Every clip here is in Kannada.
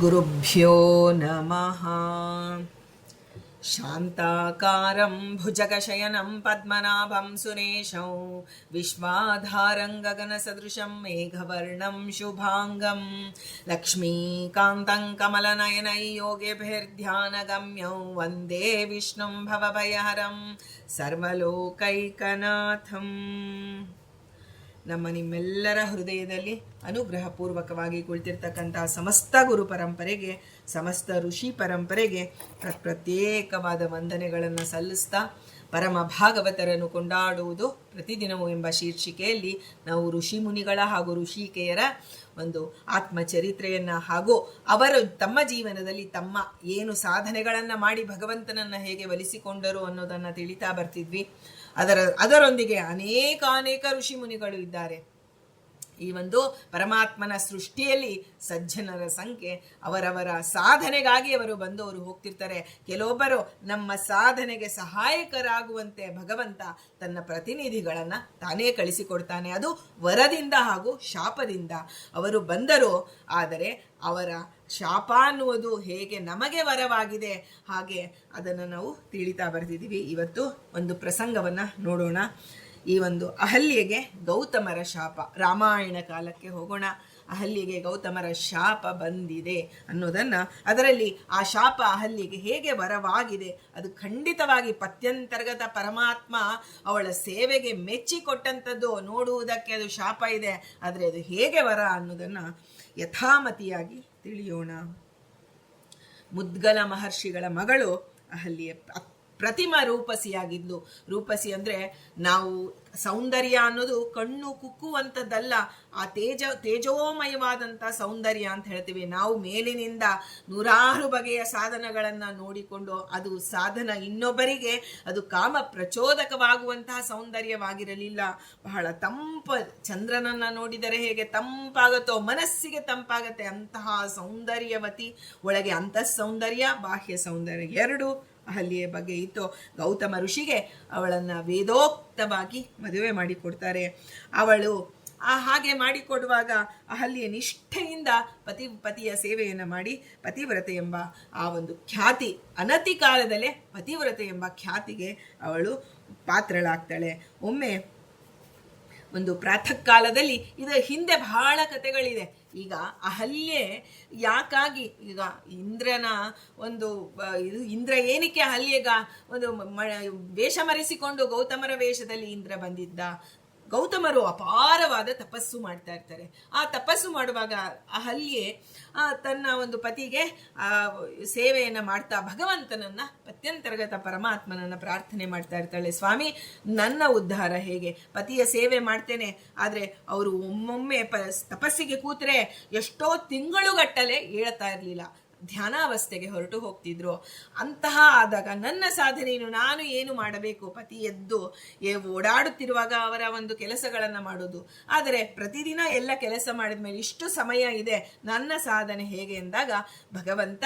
ಗುರುಭ್ಯೋ ನಮಃ. ಶಾಂತಾಕಾರಂ ಭುಜಗಶಯನಂ ಪದ್ಮನಾಭಂ ಸುರೇಶಂ ವಿಶ್ವಾಧಾರಂ ಗಗನಸದೃಶಂ ಮೇಘವರ್ಣಂ ಶುಭಾಂಗಂ ಲಕ್ಷ್ಮೀಕಾಂತಂ ಕಮಲನಯನೈ ಯೋಗಿಭಿರ್ಧ್ಯಾನಗಮ್ಯಂ ವಂದೇ ವಿಷ್ಣುಂ ಭವಭಯಹರಂ ಸರ್ವಲೋಕೈಕನಾಥಂ. ನಿಮ್ಮೆಲ್ಲರ ಹೃದಯದಲ್ಲಿ ಅನುಗ್ರಹಪೂರ್ವಕವಾಗಿ ಕುಳಿತಿರ್ತಕ್ಕಂತಹ ಸಮಸ್ತ ಗುರು ಪರಂಪರೆಗೆ, ಸಮಸ್ತ ಋಷಿ ಪರಂಪರೆಗೆ ಪ್ರತ್ಯೇಕವಾದ ವಂದನೆಗಳನ್ನು ಸಲ್ಲಿಸ್ತಾ, ಪರಮ ಭಾಗವತರನ್ನು ಕೊಂಡಾಡುವುದು ಪ್ರತಿದಿನವೂ ಎಂಬ ಶೀರ್ಷಿಕೆಯಲ್ಲಿ ನಾವು ಋಷಿ ಮುನಿಗಳ ಹಾಗೂ ಋಷಿಕೆಯರ ಒಂದು ಆತ್ಮಚರಿತ್ರೆಯನ್ನು ಹಾಗೂ ಅವರು ತಮ್ಮ ಜೀವನದಲ್ಲಿ ತಮ್ಮ ಏನು ಸಾಧನೆಗಳನ್ನು ಮಾಡಿ ಭಗವಂತನನ್ನು ಹೇಗೆ ಒಲಿಸಿಕೊಂಡರು ಅನ್ನೋದನ್ನು ತಿಳಿತಾ ಬರ್ತಿದ್ವಿ. ಅದರೊಂದಿಗೆ ಅನೇಕ ಋಷಿ ಮುನಿಗಳು ಇದ್ದಾರೆ. ಈ ಒಂದು ಪರಮಾತ್ಮನ ಸೃಷ್ಟಿಯಲ್ಲಿ ಸಜ್ಜನರ ಸಂಖ್ಯೆ ಅವರವರ ಸಾಧನೆಗಾಗಿ ಅವರು ಬಂದವರು ಹೋಗ್ತಿರ್ತಾರೆ. ಕೆಲವೊಬ್ಬರು ನಮ್ಮ ಸಾಧನೆಗೆ ಸಹಾಯಕರಾಗುವಂತೆ ಭಗವಂತ ತನ್ನ ಪ್ರತಿನಿಧಿಗಳನ್ನು ತಾನೇ ಕಳಿಸಿಕೊಡ್ತಾನೆ. ಅದು ವರದಿಂದ ಹಾಗೂ ಶಾಪದಿಂದ ಅವರು ಬಂದರು. ಆದರೆ ಅವರ ಶಾಪ ಅನ್ನುವುದು ಹೇಗೆ ನಮಗೆ ವರವಾಗಿದೆ, ಹಾಗೆ ಅದನ್ನು ನಾವು ತಿಳಿತಾ ಬರ್ತಿದ್ದೀವಿ. ಇವತ್ತು ಒಂದು ಪ್ರಸಂಗವನ್ನು ನೋಡೋಣ. ಈ ಒಂದು ಅಹಲ್ಯೆಗೆ ಗೌತಮರ ಶಾಪ, ರಾಮಾಯಣ ಕಾಲಕ್ಕೆ ಹೋಗೋಣ. ಅಹಲ್ಯೆಗೆ ಗೌತಮರ ಶಾಪ ಬಂದಿದೆ ಅನ್ನೋದನ್ನು, ಅದರಲ್ಲಿ ಆ ಶಾಪ ಅಹಲ್ಯೆಗೆ ಹೇಗೆ ವರವಾಗಿದೆ, ಅದು ಖಂಡಿತವಾಗಿ ಪತ್ಯಂತರ್ಗತ ಪರಮಾತ್ಮ ಅವಳ ಸೇವೆಗೆ ಮೆಚ್ಚಿಕೊಟ್ಟಂಥದ್ದು. ನೋಡುವುದಕ್ಕೆ ಅದು ಶಾಪ ಇದೆ, ಆದರೆ ಅದು ಹೇಗೆ ವರ ಅನ್ನೋದನ್ನು ಯಥಾಮತಿಯಾಗಿ ತಿಳಿಯೋಣ. ಮುದ್ಗಲ ಮಹರ್ಷಿಗಳ ಮಗಳು ಅಹಲ್ಯೆ ಪ್ರತಿಮಾ ರೂಪಸಿಯಾಗಿದ್ಲು. ರೂಪಸಿ ಅಂದರೆ ನಾವು ಸೌಂದರ್ಯ ಅನ್ನೋದು ಕಣ್ಣು ಕುಕ್ಕುವಂಥದ್ದಲ್ಲ, ಆ ತೇಜೋಮಯವಾದಂಥ ಸೌಂದರ್ಯ ಅಂತ ಹೇಳ್ತೀವಿ. ನಾವು ಮೇಲಿನಿಂದ ನೂರಾರು ಬಗೆಯ ಸಾಧನಗಳನ್ನು ನೋಡಿಕೊಂಡು ಅದು ಸಾಧನ ಇನ್ನೊಬ್ಬರಿಗೆ ಅದು ಕಾಮ ಪ್ರಚೋದಕವಾಗುವಂತಹ ಸೌಂದರ್ಯವಾಗಿರಲಿಲ್ಲ. ಬಹಳ ಚಂದ್ರನನ್ನು ನೋಡಿದರೆ ಹೇಗೆ ತಂಪಾಗುತ್ತೋ, ಮನಸ್ಸಿಗೆ ತಂಪಾಗತ್ತೆ ಅಂತಹ ಸೌಂದರ್ಯವತಿ. ಒಳಗೆ ಅಂತಃ ಸೌಂದರ್ಯ, ಬಾಹ್ಯ ಸೌಂದರ್ಯ ಎರಡು ಅಹಲ್ಯೆಯ ಬಗ್ಗೆ ಇತ್ತು. ಗೌತಮ ಋಷಿಗೆ ಅವಳನ್ನು ವೇದೋಕ್ತವಾಗಿ ಮದುವೆ ಮಾಡಿಕೊಡ್ತಾರೆ. ಅವಳು ಹಾಗೆ ಮಾಡಿಕೊಡುವಾಗ ಅಹಲ್ಯೆ ನಿಷ್ಠೆಯಿಂದ ಪತಿಯ ಸೇವೆಯನ್ನು ಮಾಡಿ ಪತಿವ್ರತೆ ಎಂಬ ಆ ಒಂದು ಖ್ಯಾತಿ, ಅನತಿ ಕಾಲದಲ್ಲೇ ಪತಿವ್ರತೆ ಎಂಬ ಖ್ಯಾತಿಗೆ ಅವಳು ಪಾತ್ರಳಾಗ್ತಾಳೆ. ಒಮ್ಮೆ ಒಂದು ಪ್ರಾತಃ ಕಾಲದಲ್ಲಿ, ಇದರ ಹಿಂದೆ ಬಹಳ ಕಥೆಗಳಿದೆ. ಈಗ ಅಹಲ್ಯೆ ಯಾಕಾಗಿ, ಈಗ ಇಂದ್ರನ ಒಂದು ಇಂದ್ರ ಏನಕ್ಕೆ ಅಹಲ್ಯೆಗ ಒಂದು ವೇಷ ಮರೆಸಿಕೊಂಡು ಗೌತಮರ ವೇಷದಲ್ಲಿ ಇಂದ್ರ ಬಂದಿದ್ದ. ಗೌತಮರು ಅಪಾರವಾದ ತಪಸ್ಸು ಮಾಡ್ತಾ ಇರ್ತಾರೆ. ಆ ತಪಸ್ಸು ಮಾಡುವಾಗ ಅಹಲ್ಯೆ ತನ್ನ ಒಂದು ಪತಿಗೆ ಸೇವೆಯನ್ನು ಮಾಡ್ತಾ ಭಗವಂತನನ್ನ, ಪತ್ಯಂತರ್ಗತ ಪರಮಾತ್ಮನನ್ನ ಪ್ರಾರ್ಥನೆ ಮಾಡ್ತಾ ಇರ್ತಾಳೆ. ಸ್ವಾಮಿ, ನನ್ನ ಉದ್ಧಾರ ಹೇಗೆ? ಪತಿಯ ಸೇವೆ ಮಾಡ್ತೇನೆ, ಆದರೆ ಅವರು ಒಮ್ಮೊಮ್ಮೆ ತಪಸ್ಸಿಗೆ ಕೂತ್ರೆ ಎಷ್ಟೋ ತಿಂಗಳುಗಟ್ಟಲೆ ಏಳ್ತಾ ಇರಲಿಲ್ಲ, ಧ್ಯಾನಾವಸ್ಥೆಗೆ ಹೊರಟು ಹೋಗ್ತಿದ್ರು. ಅಂತಹ ಆದಾಗ ನನ್ನ ಸಾಧನೆಯನ್ನು ನಾನು ಏನು ಮಾಡಬೇಕು? ಪತಿ ಎದ್ದು ಓಡಾಡುತ್ತಿರುವಾಗ ಅವರ ಒಂದು ಕೆಲಸಗಳನ್ನು ಮಾಡೋದು. ಆದರೆ ಪ್ರತಿದಿನ ಎಲ್ಲ ಕೆಲಸ ಮಾಡಿದ ಮೇಲೆ ಇಷ್ಟು ಸಮಯ ಇದೆ, ನನ್ನ ಸಾಧನೆ ಹೇಗೆ ಎಂದಾಗ ಭಗವಂತ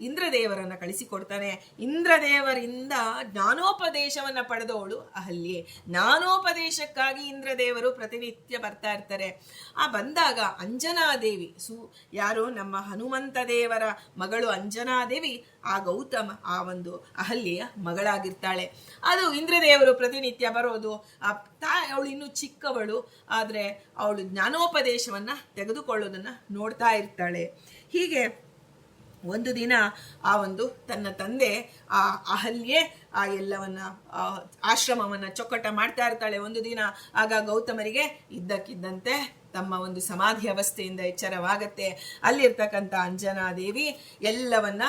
ಇಂದ್ರದೇವರನ್ನು ಕಳಿಸಿಕೊಡ್ತಾನೆ. ಇಂದ್ರದೇವರಿಂದ ಜ್ಞಾನೋಪದೇಶವನ್ನು ಪಡೆದವಳು ಅಹಲ್ಯೆ. ಜ್ಞಾನೋಪದೇಶಕ್ಕಾಗಿ ಇಂದ್ರದೇವರು ಪ್ರತಿನಿತ್ಯ ಬರ್ತಾ ಇರ್ತಾರೆ. ಬಂದಾಗ ಅಂಜನಾದೇವಿ, ಯಾರು ನಮ್ಮ ಹನುಮಂತ ದೇವರ ಮಗಳು ಅಂಜನಾದೇವಿ, ಆ ಗೌತಮ ಆ ಒಂದು ಅಹಲ್ಯೆಯ ಮಗಳಾಗಿರ್ತಾಳೆ. ಅದು ಇಂದ್ರದೇವರು ಪ್ರತಿನಿತ್ಯ ಬರೋದು. ಅವಳು ಇನ್ನೂ ಚಿಕ್ಕವಳು, ಆದರೆ ಅವಳು ಜ್ಞಾನೋಪದೇಶವನ್ನು ತೆಗೆದುಕೊಳ್ಳೋದನ್ನು ನೋಡ್ತಾ ಇರ್ತಾಳೆ. ಹೀಗೆ ಒಂದು ದಿನ ಆ ಒಂದು ತನ್ನ ತಂದೆ ಆ ಅಹಲ್ಯೆ ಆ ಎಲ್ಲವನ್ನ ಆಶ್ರಮವನ್ನು ಚೊಕ್ಕಟ ಮಾಡ್ತಾ ಇರ್ತಾಳೆ. ಒಂದು ದಿನ ಆಗ ಗೌತಮರಿಗೆ ಇದ್ದಕ್ಕಿದ್ದಂತೆ ತಮ್ಮ ಒಂದು ಸಮಾಧಿ ಅವಸ್ಥೆಯಿಂದ ಎಚ್ಚರವಾಗತ್ತೆ. ಅಲ್ಲಿರ್ತಕ್ಕಂಥ ಅಂಜನಾದೇವಿ ಎಲ್ಲವನ್ನ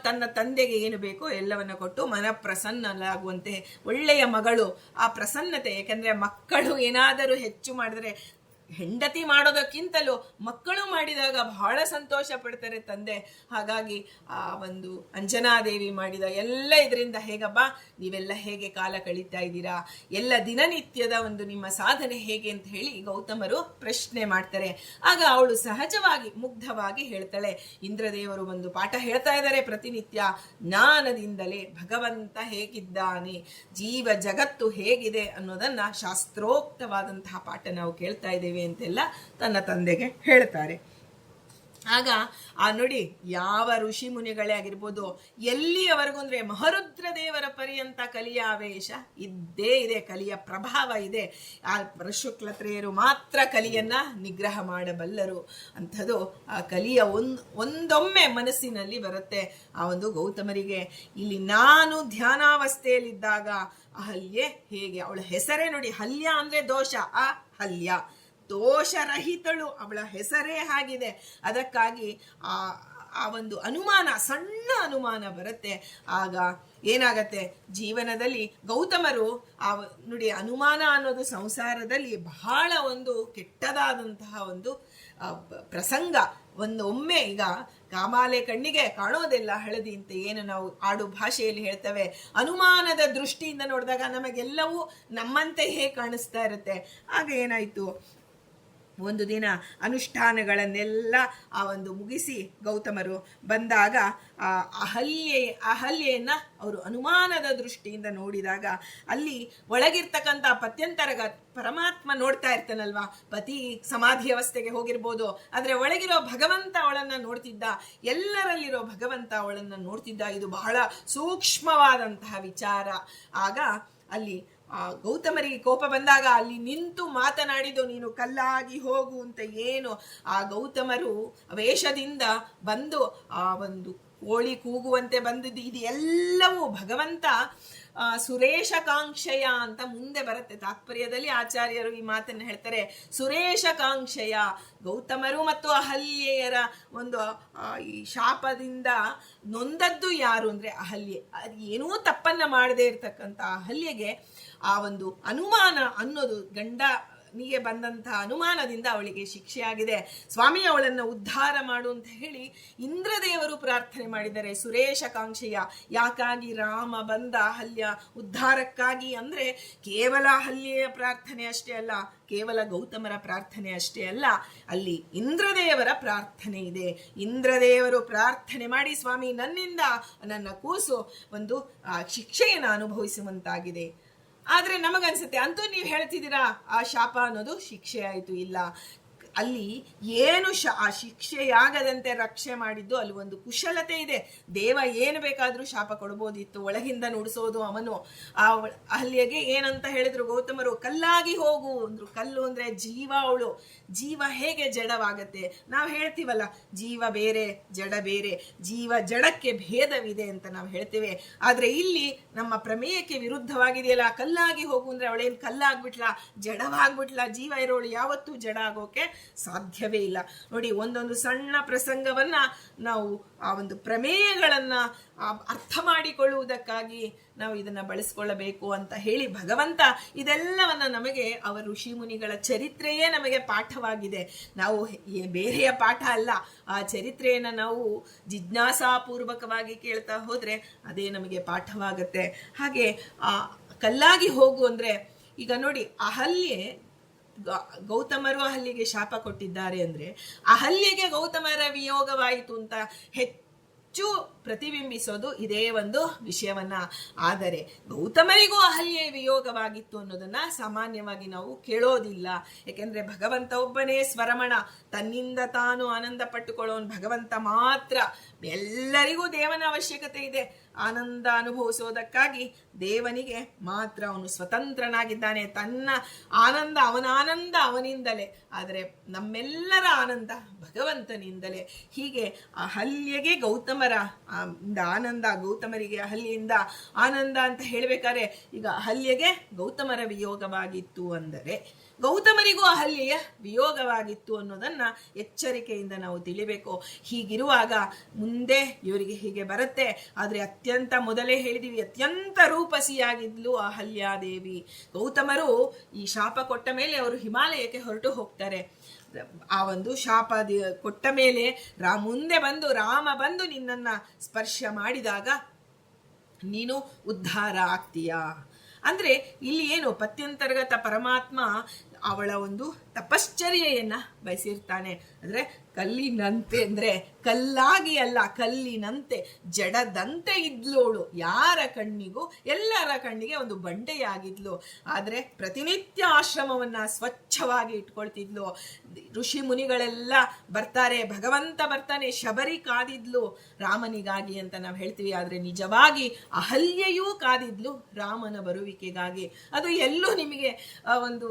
ತನ್ನ ತಂದೆಗೆ ಏನು ಬೇಕೋ ಎಲ್ಲವನ್ನ ಕೊಟ್ಟು ಮನಪ್ರಸನ್ನಲಾಗುವಂತೆ, ಒಳ್ಳೆಯ ಮಗಳು, ಆ ಪ್ರಸನ್ನತೆ. ಯಾಕಂದ್ರೆ ಮಕ್ಕಳು ಏನಾದರೂ ಹೆಚ್ಚು ಮಾಡಿದ್ರೆ, ಹೆಂಡತಿ ಮಾಡೋದಕ್ಕಿಂತಲೂ ಮಕ್ಕಳು ಮಾಡಿದಾಗ ಬಹಳ ಸಂತೋಷ ಪಡ್ತಾರೆ ತಂದೆ. ಹಾಗಾಗಿ ಆ ಒಂದು ಅಂಜನಾದೇವಿ ಮಾಡಿದ ಎಲ್ಲ ಇದರಿಂದ, ಹೇಗಬ್ಬ ನೀವೆಲ್ಲ ಹೇಗೆ ಕಾಲ ಕಳೀತಾ ಇದ್ದೀರಾ, ಎಲ್ಲ ದಿನನಿತ್ಯದ ಒಂದು ನಿಮ್ಮ ಸಾಧನೆ ಹೇಗೆ ಅಂತ ಹೇಳಿ ಗೌತಮರು ಪ್ರಶ್ನೆ ಮಾಡ್ತಾರೆ. ಆಗ ಅವಳು ಸಹಜವಾಗಿ ಮುಗ್ಧವಾಗಿ ಹೇಳ್ತಾಳೆ, ಇಂದ್ರದೇವರು ಒಂದು ಪಾಠ ಹೇಳ್ತಾ ಇದ್ದಾರೆ ಪ್ರತಿನಿತ್ಯ, ಜ್ಞಾನದಿಂದಲೇ ಭಗವಂತ ಹೇಗಿದ್ದಾನೆ, ಜೀವ ಜಗತ್ತು ಹೇಗಿದೆ ಅನ್ನೋದನ್ನ ಶಾಸ್ತ್ರೋಕ್ತವಾದಂತಹ ಪಾಠ ನಾವು ಕೇಳ್ತಾ ಇದ್ದೇವೆ ಅಂತೆಲ್ಲ ತನ್ನ ತಂದೆಗೆ ಹೇಳ್ತಾರೆ. ಆಗ ನೋಡಿ ಯಾವ ಋಷಿ ಮುನಿಗಳೇ ಆಗಿರ್ಬೋದು, ಎಲ್ಲಿಯವರೆಗೂ ಅಂದ್ರೆ ಮಹರುದ್ರ ದೇವರ ಪರ್ಯಂತ ಕಲಿಯ ಆವೇಶ ಇದ್ದೇ ಇದೆ, ಕಲಿಯ ಪ್ರಭಾವ ಇದೆ. ಆ ಪರಶುಕ್ಲತ್ರೆಯರು ಮಾತ್ರ ಕಲಿಯನ್ನ ನಿಗ್ರಹ ಮಾಡಬಲ್ಲರು ಅಂಥದ್ದು ಆ ಕಲಿಯ ಒಂದೊಮ್ಮೆ ಮನಸ್ಸಿನಲ್ಲಿ ಬರುತ್ತೆ ಆ ಒಂದು ಗೌತಮರಿಗೆ. ಇಲ್ಲಿ ನಾನು ಧ್ಯಾನಾವಸ್ಥೆಯಲ್ಲಿದ್ದಾಗ ಅಹಲ್ಯೆ ಹೇಗೆ, ಅವಳ ಹೆಸರೇ ನೋಡಿ, ಹಲ್ಯ ಅಂದ್ರೆ ದೋಷ, ಆ ಹಲ್ಯ ದೋಷರಹಿತಳು, ಅವಳ ಹೆಸರೇ ಆಗಿದೆ. ಅದಕ್ಕಾಗಿ ಆ ಒಂದು ಅನುಮಾನ, ಸಣ್ಣ ಅನುಮಾನ ಬರುತ್ತೆ. ಆಗ ಏನಾಗತ್ತೆ ಜೀವನದಲ್ಲಿ ಗೌತಮರು ನೋಡಿ, ಅನುಮಾನ ಅನ್ನೋದು ಸಂಸಾರದಲ್ಲಿ ಬಹಳ ಒಂದು ಕೆಟ್ಟದಾದಂತಹ ಒಂದು ಪ್ರಸಂಗ. ಒಮ್ಮೆ ಈಗ ಕಾಮಾಲೆ ಕಣ್ಣಿಗೆ ಕಾಣೋದೆಲ್ಲ ಹಳದಿ ಅಂತ ಏನು ನಾವು ಆಡು ಭಾಷೆಯಲ್ಲಿ ಹೇಳ್ತೇವೆ, ಅನುಮಾನದ ದೃಷ್ಟಿಯಿಂದ ನೋಡಿದಾಗ ನಮಗೆಲ್ಲವೂ ನಮ್ಮಂತೆಯೇ ಕಾಣಿಸ್ತಾ ಇರುತ್ತೆ. ಆಗ ಏನಾಯ್ತು, ಒಂದು ದಿನ ಅನುಷ್ಠಾನಗಳನ್ನೆಲ್ಲ ಆ ಒಂದು ಮುಗಿಸಿ ಗೌತಮರು ಬಂದಾಗ ಅಹಲ್ಯೆಯನ್ನ ಅವರು ಅನುಮಾನದ ದೃಷ್ಟಿಯಿಂದ ನೋಡಿದಾಗ ಅಲ್ಲಿ ಒಳಗಿರ್ತಕ್ಕಂಥ ಪತ್ಯಂತರಗ ಪರಮಾತ್ಮ ನೋಡ್ತಾ ಇರ್ತಾನಲ್ವಾ, ಪತಿ ಸಮಾಧಿ ಅವಸ್ಥೆಗೆ ಹೋಗಿರ್ಬೋದು, ಆದ್ರೆ ಒಳಗಿರೋ ಭಗವಂತ ಅವಳನ್ನ ನೋಡ್ತಿದ್ದ, ಎಲ್ಲರಲ್ಲಿರೋ ಭಗವಂತ ಅವಳನ್ನ ನೋಡ್ತಿದ್ದ. ಇದು ಬಹಳ ಸೂಕ್ಷ್ಮವಾದಂತಹ ವಿಚಾರ. ಆಗ ಅಲ್ಲಿ ಗೌತಮರಿಗೆ ಕೋಪ ಬಂದಾಗ ಅಲ್ಲಿ ನಿಂತು ಮಾತನಾಡಿದ್ದು, ನೀನು ಕಲ್ಲಾಗಿ ಹೋಗು ಅಂತ ಏನು ಆ ಗೌತಮರು ವೇಷದಿಂದ ಬಂದು ಆ ಒಂದು ಕೋಳಿ ಕೂಗುವಂತೆ ಬಂದಿದ್ದು, ಇದು ಎಲ್ಲವೂ ಭಗವಂತ ಸುರೇಶ ಕಾಂಕ್ಷೆಯ ಅಂತ ಮುಂದೆ ಬರುತ್ತೆ ತಾತ್ಪರ್ಯದಲ್ಲಿ. ಆಚಾರ್ಯರು ಈ ಮಾತನ್ನು ಹೇಳ್ತಾರೆ, ಸುರೇಶ ಕಾಂಕ್ಷೆಯ. ಗೌತಮರು ಮತ್ತು ಅಹಲ್ಯೆಯರ ಒಂದು ಈ ಶಾಪದಿಂದ ನೊಂದದ್ದು ಯಾರು ಅಂದ್ರೆ ಅಹಲ್ಯೆ. ಏನೂ ತಪ್ಪನ್ನ ಮಾಡದೇ ಇರ್ತಕ್ಕಂಥ ಅಹಲ್ಯೆಗೆ ಆ ಒಂದು ಅನುಮಾನ ಅನ್ನೋದು, ಗಂಡನಿಗೆ ಬಂದಂತಹ ಅನುಮಾನದಿಂದ ಅವಳಿಗೆ ಶಿಕ್ಷೆಯಾಗಿದೆ. ಸ್ವಾಮಿ ಅವಳನ್ನು ಉದ್ಧಾರ ಮಾಡು ಅಂತ ಹೇಳಿ ಇಂದ್ರದೇವರು ಪ್ರಾರ್ಥನೆ ಮಾಡಿದ್ದಾರೆ, ಸುರೇಶ ಕಾಂಕ್ಷೆಯ. ಯಾಕಾಗಿ ರಾಮ ಬಂದ ಅಹಲ್ಯ ಉದ್ಧಾರಕ್ಕಾಗಿ ಅಂದ್ರೆ ಕೇವಲ ಅಹಲ್ಯೆಯ ಪ್ರಾರ್ಥನೆ ಅಷ್ಟೇ ಅಲ್ಲ, ಕೇವಲ ಗೌತಮರ ಪ್ರಾರ್ಥನೆ ಅಷ್ಟೇ ಅಲ್ಲ, ಅಲ್ಲಿ ಇಂದ್ರದೇವರ ಪ್ರಾರ್ಥನೆ ಇದೆ. ಇಂದ್ರದೇವರು ಪ್ರಾರ್ಥನೆ ಮಾಡಿ, ಸ್ವಾಮಿ ನನ್ನಿಂದ ನನ್ನ ಕೂಸು ಒಂದು ಶಿಕ್ಷೆಯನ್ನು ಅನುಭವಿಸುವಂತಾಗಿದೆ. ಆದ್ರೆ ನಮಗನ್ಸುತ್ತೆ, ಅಂತೂ ನೀವು ಹೇಳ್ತಿದ್ದೀರಾ ಆ ಶಾಪ ಅನ್ನೋದು ಶಿಕ್ಷೆ ಆಯ್ತು. ಇಲ್ಲ, ಅಲ್ಲಿ ಏನು ಆ ಶಿಕ್ಷೆಯಾಗದಂತೆ ರಕ್ಷೆ ಮಾಡಿದ್ದು ಅಲ್ಲಿ ಒಂದು ಕುಶಲತೆ ಇದೆ. ದೇವ ಏನು ಬೇಕಾದ್ರೂ ಶಾಪ ಕೊಡ್ಬೋದಿತ್ತು, ಒಳಗಿಂದ ನುಡಿಸೋದು ಅವನು. ಆ ಅಹಲ್ಯೆಗೆ ಏನಂತ ಹೇಳಿದ್ರು ಗೌತಮರು, ಕಲ್ಲಾಗಿ ಹೋಗು ಅಂದ್ರು. ಕಲ್ಲು ಅಂದ್ರೆ ಜೀವ, ಅವಳು ಜೀವ ಹೇಗೆ ಜಡವಾಗತ್ತೆ? ನಾವು ಹೇಳ್ತೀವಲ್ಲ, ಜೀವ ಬೇರೆ ಜಡ ಬೇರೆ, ಜೀವ ಜಡಕ್ಕೆ ಭೇದವಿದೆ ಅಂತ ನಾವು ಹೇಳ್ತೇವೆ. ಆದ್ರೆ ಇಲ್ಲಿ ನಮ್ಮ ಪ್ರಮೇಯಕ್ಕೆ ವಿರುದ್ಧವಾಗಿದೆಯಲ್ಲ, ಕಲ್ಲಾಗಿ ಹೋಗು ಅಂದ್ರೆ ಅವಳೇನು ಕಲ್ಲಾಗ್ಬಿಟ್ಲ, ಜಡವಾಗ್ಬಿಟ್ಲ? ಜೀವ ಇರೋಳು ಯಾವತ್ತೂ ಜಡ ಆಗೋಕೆ ಸಾಧ್ಯವೇ ಇಲ್ಲ. ನೋಡಿ, ಒಂದೊಂದು ಸಣ್ಣ ಪ್ರಸಂಗವನ್ನ ನಾವು ಆ ಒಂದು ಪ್ರಮೇಯಗಳನ್ನ ಅರ್ಥ ಮಾಡಿಕೊಳ್ಳುವುದಕ್ಕಾಗಿ ನಾವು ಇದನ್ನ ಬಳಸ್ಕೊಳ್ಳಬೇಕು ಅಂತ ಹೇಳಿ ಭಗವಂತ ಇದೆಲ್ಲವನ್ನ ನಮಗೆ, ಅವರ ಋಷಿ ಮುನಿಗಳ ಚರಿತ್ರೆಯೇ ನಮಗೆ ಪಾಠವಾಗಿದೆ. ನಾವು ಬೇರೆಯ ಪಾಠ ಅಲ್ಲ, ಆ ಚರಿತ್ರೆಯನ್ನ ನಾವು ಜಿಜ್ಞಾಸಾಪೂರ್ವಕವಾಗಿ ಕೇಳ್ತಾ ಹೋದ್ರೆ ಅದೇ ನಮಗೆ ಪಾಠವಾಗತ್ತೆ. ಹಾಗೆ ಆ ಕಲ್ಲಾಗಿ ಹೋಗು ಅಂದ್ರೆ, ಈಗ ನೋಡಿ, ಅಹಲ್ಯೆ ಗೌತಮರು ಅಹಲ್ಯೆಗೆ ಶಾಪ ಕೊಟ್ಟಿದ್ದಾರೆ ಅಂದ್ರೆ ಅಹಲ್ಯೆಗೆ ಗೌತಮರ ವಿಯೋಗವಾಯಿತು ಅಂತ ಹೆಚ್ಚು ಪ್ರತಿಬಿಂಬಿಸೋದು ಇದೇ ಒಂದು ವಿಷಯವನ್ನ. ಆದರೆ ಗೌತಮರಿಗೂ ಅಹಲ್ಯೆ ವಿಯೋಗವಾಗಿತ್ತು ಅನ್ನೋದನ್ನ ಸಾಮಾನ್ಯವಾಗಿ ನಾವು ಕೇಳೋದಿಲ್ಲ. ಯಾಕೆಂದ್ರೆ ಭಗವಂತ ಒಬ್ಬನೇ ಸ್ವರಮಣ, ತನ್ನಿಂದ ತಾನು ಆನಂದ ಪಟ್ಟುಕೊಳ್ಳೋನು ಭಗವಂತ ಮಾತ್ರ. ಎಲ್ಲರಿಗೂ ದೇವನ ಅವಶ್ಯಕತೆ ಇದೆ ಆನಂದ ಅನುಭವಿಸೋದಕ್ಕಾಗಿ. ದೇವನಿಗೆ ಮಾತ್ರ ಅವನು ಸ್ವತಂತ್ರನಾಗಿದ್ದಾನೆ, ತನ್ನ ಆನಂದ ಅವನ ಆನಂದ ಅವನಿಂದಲೇ, ಆದರೆ ನಮ್ಮೆಲ್ಲರ ಆನಂದ ಭಗವಂತನಿಂದಲೇ. ಹೀಗೆ ಅಹಲ್ಯೆಗೆ ಗೌತಮರ ಆನಂದ, ಗೌತಮರಿಗೆ ಅಹಲ್ಯೆಯಿಂದ ಆನಂದ ಅಂತ ಹೇಳ್ಬೇಕಾದ್ರೆ, ಈಗ ಅಹಲ್ಯೆಗೆ ಗೌತಮರ ವಿಯೋಗವಾಗಿತ್ತು ಅಂದರೆ ಗೌತಮರಿಗೂ ಅಹಲ್ಯೆಯ ವಿಯೋಗವಾಗಿತ್ತು ಅನ್ನೋದನ್ನ ಎಚ್ಚರಿಕೆಯಿಂದ ನಾವು ತಿಳಿಬೇಕು. ಹೀಗಿರುವಾಗ ಮುಂದೆ ಇವರಿಗೆ ಹೀಗೆ ಬರುತ್ತೆ. ಆದ್ರೆ ಅತ್ಯಂತ, ಮೊದಲೇ ಹೇಳಿದೀವಿ, ಅತ್ಯಂತ ರೂಪಸಿಯಾಗಿದ್ಲು ಅಹಲ್ಯಾದೇವಿ. ಗೌತಮರು ಈ ಶಾಪ ಕೊಟ್ಟ ಮೇಲೆ ಅವರು ಹಿಮಾಲಯಕ್ಕೆ ಹೊರಟು ಹೋಗ್ತಾರೆ. ಆ ಒಂದು ಶಾಪ ಕೊಟ್ಟ ಮೇಲೆ ಮುಂದೆ ಬಂದು ರಾಮ ಬಂದು ನಿನ್ನನ್ನ ಸ್ಪರ್ಶ ಮಾಡಿದಾಗ ನೀನು ಉದ್ಧಾರ ಆಗ್ತೀಯಾ ಅಂದ್ರೆ, ಇಲ್ಲಿ ಏನು ಪತ್ಯಂತರ್ಗತ ಪರಮಾತ್ಮ ಅವಳ ಒಂದು ತಪಶ್ಚರ್ಯೆಯನ್ನ ಬಯಸಿರ್ತಾನೆ. ಅಂದ್ರೆ ಕಲ್ಲಿನಂತೆ ಅಂದ್ರೆ ಕಲ್ಲಾಗಿ ಅಲ್ಲ, ಕಲ್ಲಿನಂತೆ ಜಡದಂತೆ ಇದ್ಲೋಳು. ಯಾರ ಕಣ್ಣಿಗೂ ಎಲ್ಲರ ಕಣ್ಣಿಗೆ ಒಂದು ಬಂಡೆಯಾಗಿದ್ಲು. ಆದ್ರೆ ಪ್ರತಿನಿತ್ಯ ಆಶ್ರಮವನ್ನ ಸ್ವಚ್ಛವಾಗಿ ಇಟ್ಕೊಳ್ತಿದ್ಲು. ಋಷಿ ಮುನಿಗಳೆಲ್ಲ ಬರ್ತಾರೆ, ಭಗವಂತ ಬರ್ತಾನೆ, ಶಬರಿ ಕಾದಿದ್ಲು ರಾಮನಿಗಾಗಿ ಅಂತ ನಾವು ಹೇಳ್ತೀವಿ. ಆದ್ರೆ ನಿಜವಾಗಿ ಅಹಲ್ಯೆಯೂ ಕಾದಿದ್ಲು ರಾಮನ ಬರುವಿಕೆಗಾಗಿ. ಅದು ಎಲ್ಲೂ ನಿಮಗೆ ಒಂದು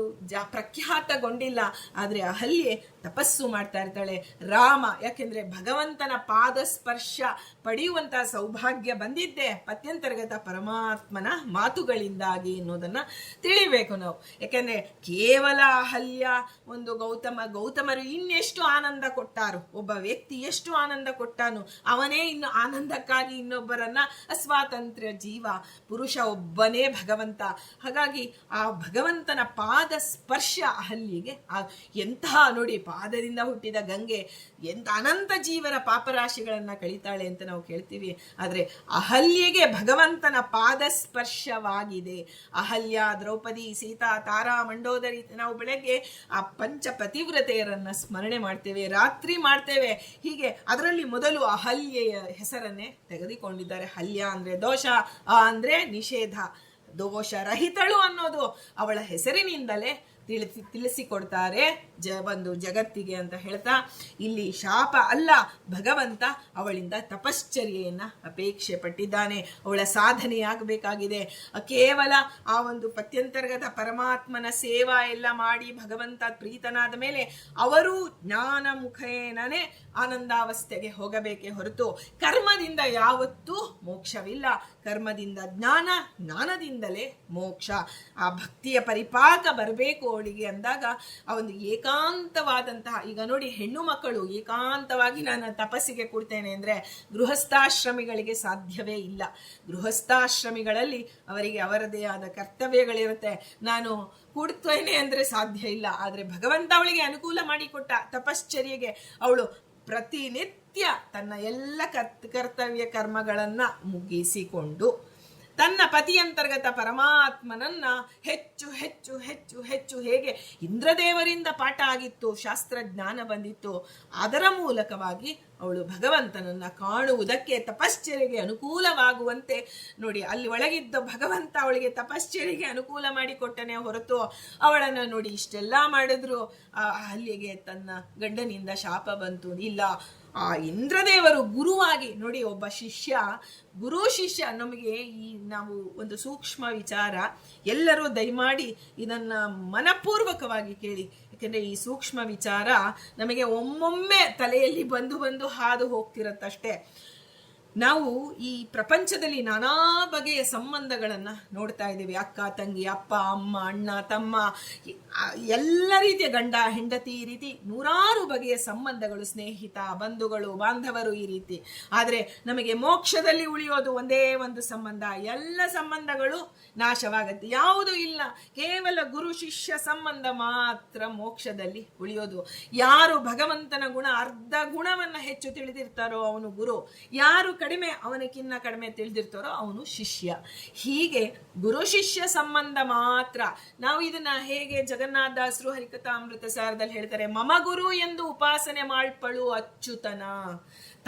ಪ್ರಖ್ಯಾತಗೊಂಡಿಲ್ಲ. ಆದ್ರೆ ಅಹಲ್ಯೆ ತಪಸ್ಸು ಮಾಡ್ತಾ ಇರ್ತಾಳೆ. ರಾಮ, ಯಾಕೆಂದ್ರೆ ಭಗವಂತನ ಪಾದ ಸ್ಪರ್ಶ ಪಡೆಯುವಂತಹ ಸೌಭಾಗ್ಯ ಬಂದಿದ್ದೆ ಪತ್ಯಂತರ್ಗತ ಪರಮಾತ್ಮನ ಮಾತುಗಳಿಂದಾಗಿ ಅನ್ನೋದನ್ನ ತಿಳಿಬೇಕು ನಾವು. ಯಾಕೆಂದ್ರೆ ಕೇವಲ ಅಹಲ್ಯ ಒಂದು ಗೌತಮರು ಇನ್ನೆಷ್ಟು ಆನಂದ ಕೊಟ್ಟಾರು, ಒಬ್ಬ ವ್ಯಕ್ತಿ ಎಷ್ಟು ಆನಂದ ಕೊಟ್ಟಾನು, ಅವನೇ ಇನ್ನು ಆನಂದಕ್ಕಾಗಿ ಇನ್ನೊಬ್ಬರನ್ನ ಅಸ್ವಾತಂತ್ರ್ಯ ಜೀವ, ಪುರುಷ ಒಬ್ಬನೇ ಭಗವಂತ. ಹಾಗಾಗಿ ಆ ಭಗವಂತನ ಪಾದ ಸ್ಪರ್ಶ ಅಹಲ್ಯೆಗೆ ಎಂತಹ ನೋಡಿ, ಪಾದದಿಂದ ಹುಟ್ಟಿದ ಗಂಗೆ ಎಂತ ಅನಂತ ಜೀವರ ಪಾಪರಾಶಿಗಳನ್ನ ಕಳೀತಾಳೆ ಅಂತ ನಾವು ಕೇಳ್ತೀವಿ. ಆದ್ರೆ ಅಹಲ್ಯೆಗೆ ಭಗವಂತನ ಪಾದ ಸ್ಪರ್ಶವಾಗಿದೆ. ಅಹಲ್ಯ, ದ್ರೌಪದಿ, ಸೀತಾ, ತಾರಾ, ಮಂಡೋದರಿ, ನಾವು ಬೆಳಗ್ಗೆ ಆ ಪಂಚ ಪತಿವ್ರತೆಯರನ್ನ ಸ್ಮರಣೆ ಮಾಡ್ತೇವೆ, ರಾತ್ರಿ ಮಾಡ್ತೇವೆ. ಹೀಗೆ ಅದರಲ್ಲಿ ಮೊದಲು ಅಹಲ್ಯೆಯ ಹೆಸರನ್ನೇ ತೆಗೆದುಕೊಂಡಿದ್ದಾರೆ. ಹಲ್ಯ ಅಂದ್ರೆ ದೋಷ, ಅಂದ್ರೆ ನಿಷೇಧ, ದೋಷರಹಿತಳು ಅನ್ನೋದು ಅವಳ ಹೆಸರಿನಿಂದಲೇ ತಿಳಿಸಿಕೊಡ್ತಾರೆ ಒಂದು ಜಗತ್ತಿಗೆ ಅಂತ ಹೇಳ್ತಾ, ಇಲ್ಲಿ ಶಾಪ ಅಲ್ಲ, ಭಗವಂತ ಅವಳಿಂದ ತಪಶ್ಚರ್ಯೆಯನ್ನ ಅಪೇಕ್ಷೆ ಪಟ್ಟಿದ್ದಾನೆ. ಅವಳ ಸಾಧನೆಯಾಗಬೇಕಾಗಿದೆ. ಕೇವಲ ಆ ಒಂದು ಪತ್ಯಂತರ್ಗತ ಪರಮಾತ್ಮನ ಸೇವಾ ಎಲ್ಲ ಮಾಡಿ ಭಗವಂತ ಪ್ರೀತನಾದ ಮೇಲೆ ಅವರು ಜ್ಞಾನ ಮುಖೇನನೇ ಆನಂದಾವಸ್ಥೆಗೆ ಹೋಗಬೇಕೇ ಹೊರತು ಕರ್ಮದಿಂದ ಯಾವತ್ತೂ ಮೋಕ್ಷವಿಲ್ಲ. ಕರ್ಮದಿಂದ ಜ್ಞಾನ, ಜ್ಞಾನದಿಂದಲೇ ಮೋಕ್ಷ. ಆ ಭಕ್ತಿಯ ಪರಿಪಾಕ ಬರಬೇಕು ಅವಳಿಗೆ ಅಂದಾಗ ಆ ಒಂದು ಏಕಾಂತವಾದಂತಹ, ಈಗ ನೋಡಿ ಹೆಣ್ಣು ಮಕ್ಕಳು ಏಕಾಂತವಾಗಿ ನಾನು ತಪಸ್ಸಿಗೆ ಕೊಡ್ತೇನೆ ಅಂದ್ರೆ ಗೃಹಸ್ಥಾಶ್ರಮಿಗಳಿಗೆ ಸಾಧ್ಯವೇ ಇಲ್ಲ. ಗೃಹಸ್ಥಾಶ್ರಮಿಗಳಲ್ಲಿ ಅವರಿಗೆ ಅವರದೇ ಆದ ಕರ್ತವ್ಯಗಳಿರುತ್ತೆ. ನಾನು ಕೂಡ್ತೇನೆ ಅಂದ್ರೆ ಸಾಧ್ಯ ಇಲ್ಲ. ಆದ್ರೆ ಭಗವಂತ ಅವಳಿಗೆ ಅನುಕೂಲ ಮಾಡಿಕೊಟ್ಟ ತಪಶ್ಚರ್ಯೆಗೆ ಅವಳು ಪ್ರತಿನಿತ್ಯ ತನ್ನ ಎಲ್ಲ ಕರ್ತವ್ಯ ಕರ್ಮಗಳನ್ನ ಮುಗಿಸಿಕೊಂಡು ತನ್ನ ಪತಿಯಂತರ್ಗತ ಪರಮಾತ್ಮನನ್ನ ಹೆಚ್ಚು ಹೆಚ್ಚು ಹೆಚ್ಚು ಹೆಚ್ಚು ಹೇಗೆ ಇಂದ್ರದೇವರಿಂದ ಪಾಠ ಆಗಿತ್ತು, ಶಾಸ್ತ್ರಜ್ಞಾನ ಬಂದಿತ್ತು, ಅದರ ಮೂಲಕವಾಗಿ ಅವಳು ಭಗವಂತನನ್ನ ಕಾಣುವುದಕ್ಕೆ ತಪಶ್ಚರ್ಯೆಗೆ ಅನುಕೂಲವಾಗುವಂತೆ ನೋಡಿ, ಅಲ್ಲಿ ಒಳಗಿದ್ದ ಭಗವಂತ ಅವಳಿಗೆ ತಪಶ್ಚರ್ಯೆಗೆ ಅನುಕೂಲ ಮಾಡಿಕೊಟ್ಟನೆ ಹೊರತು ಅವಳನ್ನ ನೋಡಿ ಇಷ್ಟೆಲ್ಲ ಮಾಡಿದ್ರು ಅಲ್ಲಿಗೆ ತನ್ನ ಗಂಡನಿಂದ ಶಾಪ ಬಂತು ಇಲ್ಲ. ಆ ಇಂದ್ರದೇವರು ಗುರುವಾಗಿ ನೋಡಿ, ಒಬ್ಬ ಶಿಷ್ಯ, ಗುರು ಶಿಷ್ಯ, ನಮಗೆ ಈ ನಾವು ಒಂದು ಸೂಕ್ಷ್ಮ ವಿಚಾರ ಎಲ್ಲರೂ ದಯಮಾಡಿ ಇದನ್ನ ಮನಪೂರ್ವಕವಾಗಿ ಕೇಳಿ. ಯಾಕೆಂದ್ರೆ ಈ ಸೂಕ್ಷ್ಮ ವಿಚಾರ ನಮಗೆ ಒಮ್ಮೊಮ್ಮೆ ತಲೆಯಲ್ಲಿ ಬಂದು ಹಾದು ಹೋಗ್ತಿರತ್ತಷ್ಟೇ. ನಾವು ಈ ಪ್ರಪಂಚದಲ್ಲಿ ನಾನಾ ಬಗೆಯ ಸಂಬಂಧಗಳನ್ನ ನೋಡ್ತಾ ಇದ್ದೀವಿ. ಅಕ್ಕ ತಂಗಿ, ಅಪ್ಪ ಅಮ್ಮ, ಅಣ್ಣ ತಮ್ಮ, ಎಲ್ಲ ರೀತಿಯ ಗಂಡ ಹೆಂಡತಿ, ಈ ರೀತಿ ನೂರಾರು ಬಗೆಯ ಸಂಬಂಧಗಳು, ಸ್ನೇಹಿತ, ಬಂಧುಗಳು, ಬಾಂಧವರು, ಈ ರೀತಿ. ಆದ್ರೆ ನಮಗೆ ಮೋಕ್ಷದಲ್ಲಿ ಉಳಿಯೋದು ಒಂದೇ ಒಂದು ಸಂಬಂಧ. ಎಲ್ಲ ಸಂಬಂಧಗಳು ನಾಶವಾಗತ್ತೆ, ಯಾವುದೂ ಇಲ್ಲ. ಕೇವಲ ಗುರು ಶಿಷ್ಯ ಸಂಬಂಧ ಮಾತ್ರ ಮೋಕ್ಷದಲ್ಲಿ ಉಳಿಯೋದು. ಯಾರು ಭಗವಂತನ ಗುಣ ಅರ್ಧ ಗುಣವನ್ನ ಹೆಚ್ಚು ತಿಳಿದಿರ್ತಾರೋ ಅವನು ಗುರು, ಯಾರು ಕಡಿಮೆ ಅವನಕ್ಕಿನ್ನ ಕಡಿಮೆ ತಿಳಿದಿರ್ತಾರೋ ಅವನು ಶಿಷ್ಯ. ಹೀಗೆ ಗುರು ಶಿಷ್ಯ ಸಂಬಂಧ ಮಾತ್ರ. ನಾವು ಇದನ್ನ ಹೇಗೆ ಜಗನ್ನಾಥದಾಸರು ಹರಿಕಥಾಮೃತ ಸಾರದಲ್ಲಿ ಹೇಳ್ತಾರೆ, ಮಮ ಗುರು ಎಂದು ಉಪಾಸನೆ ಮಾಡ್ಪಳು ಅಚ್ಯುತನ.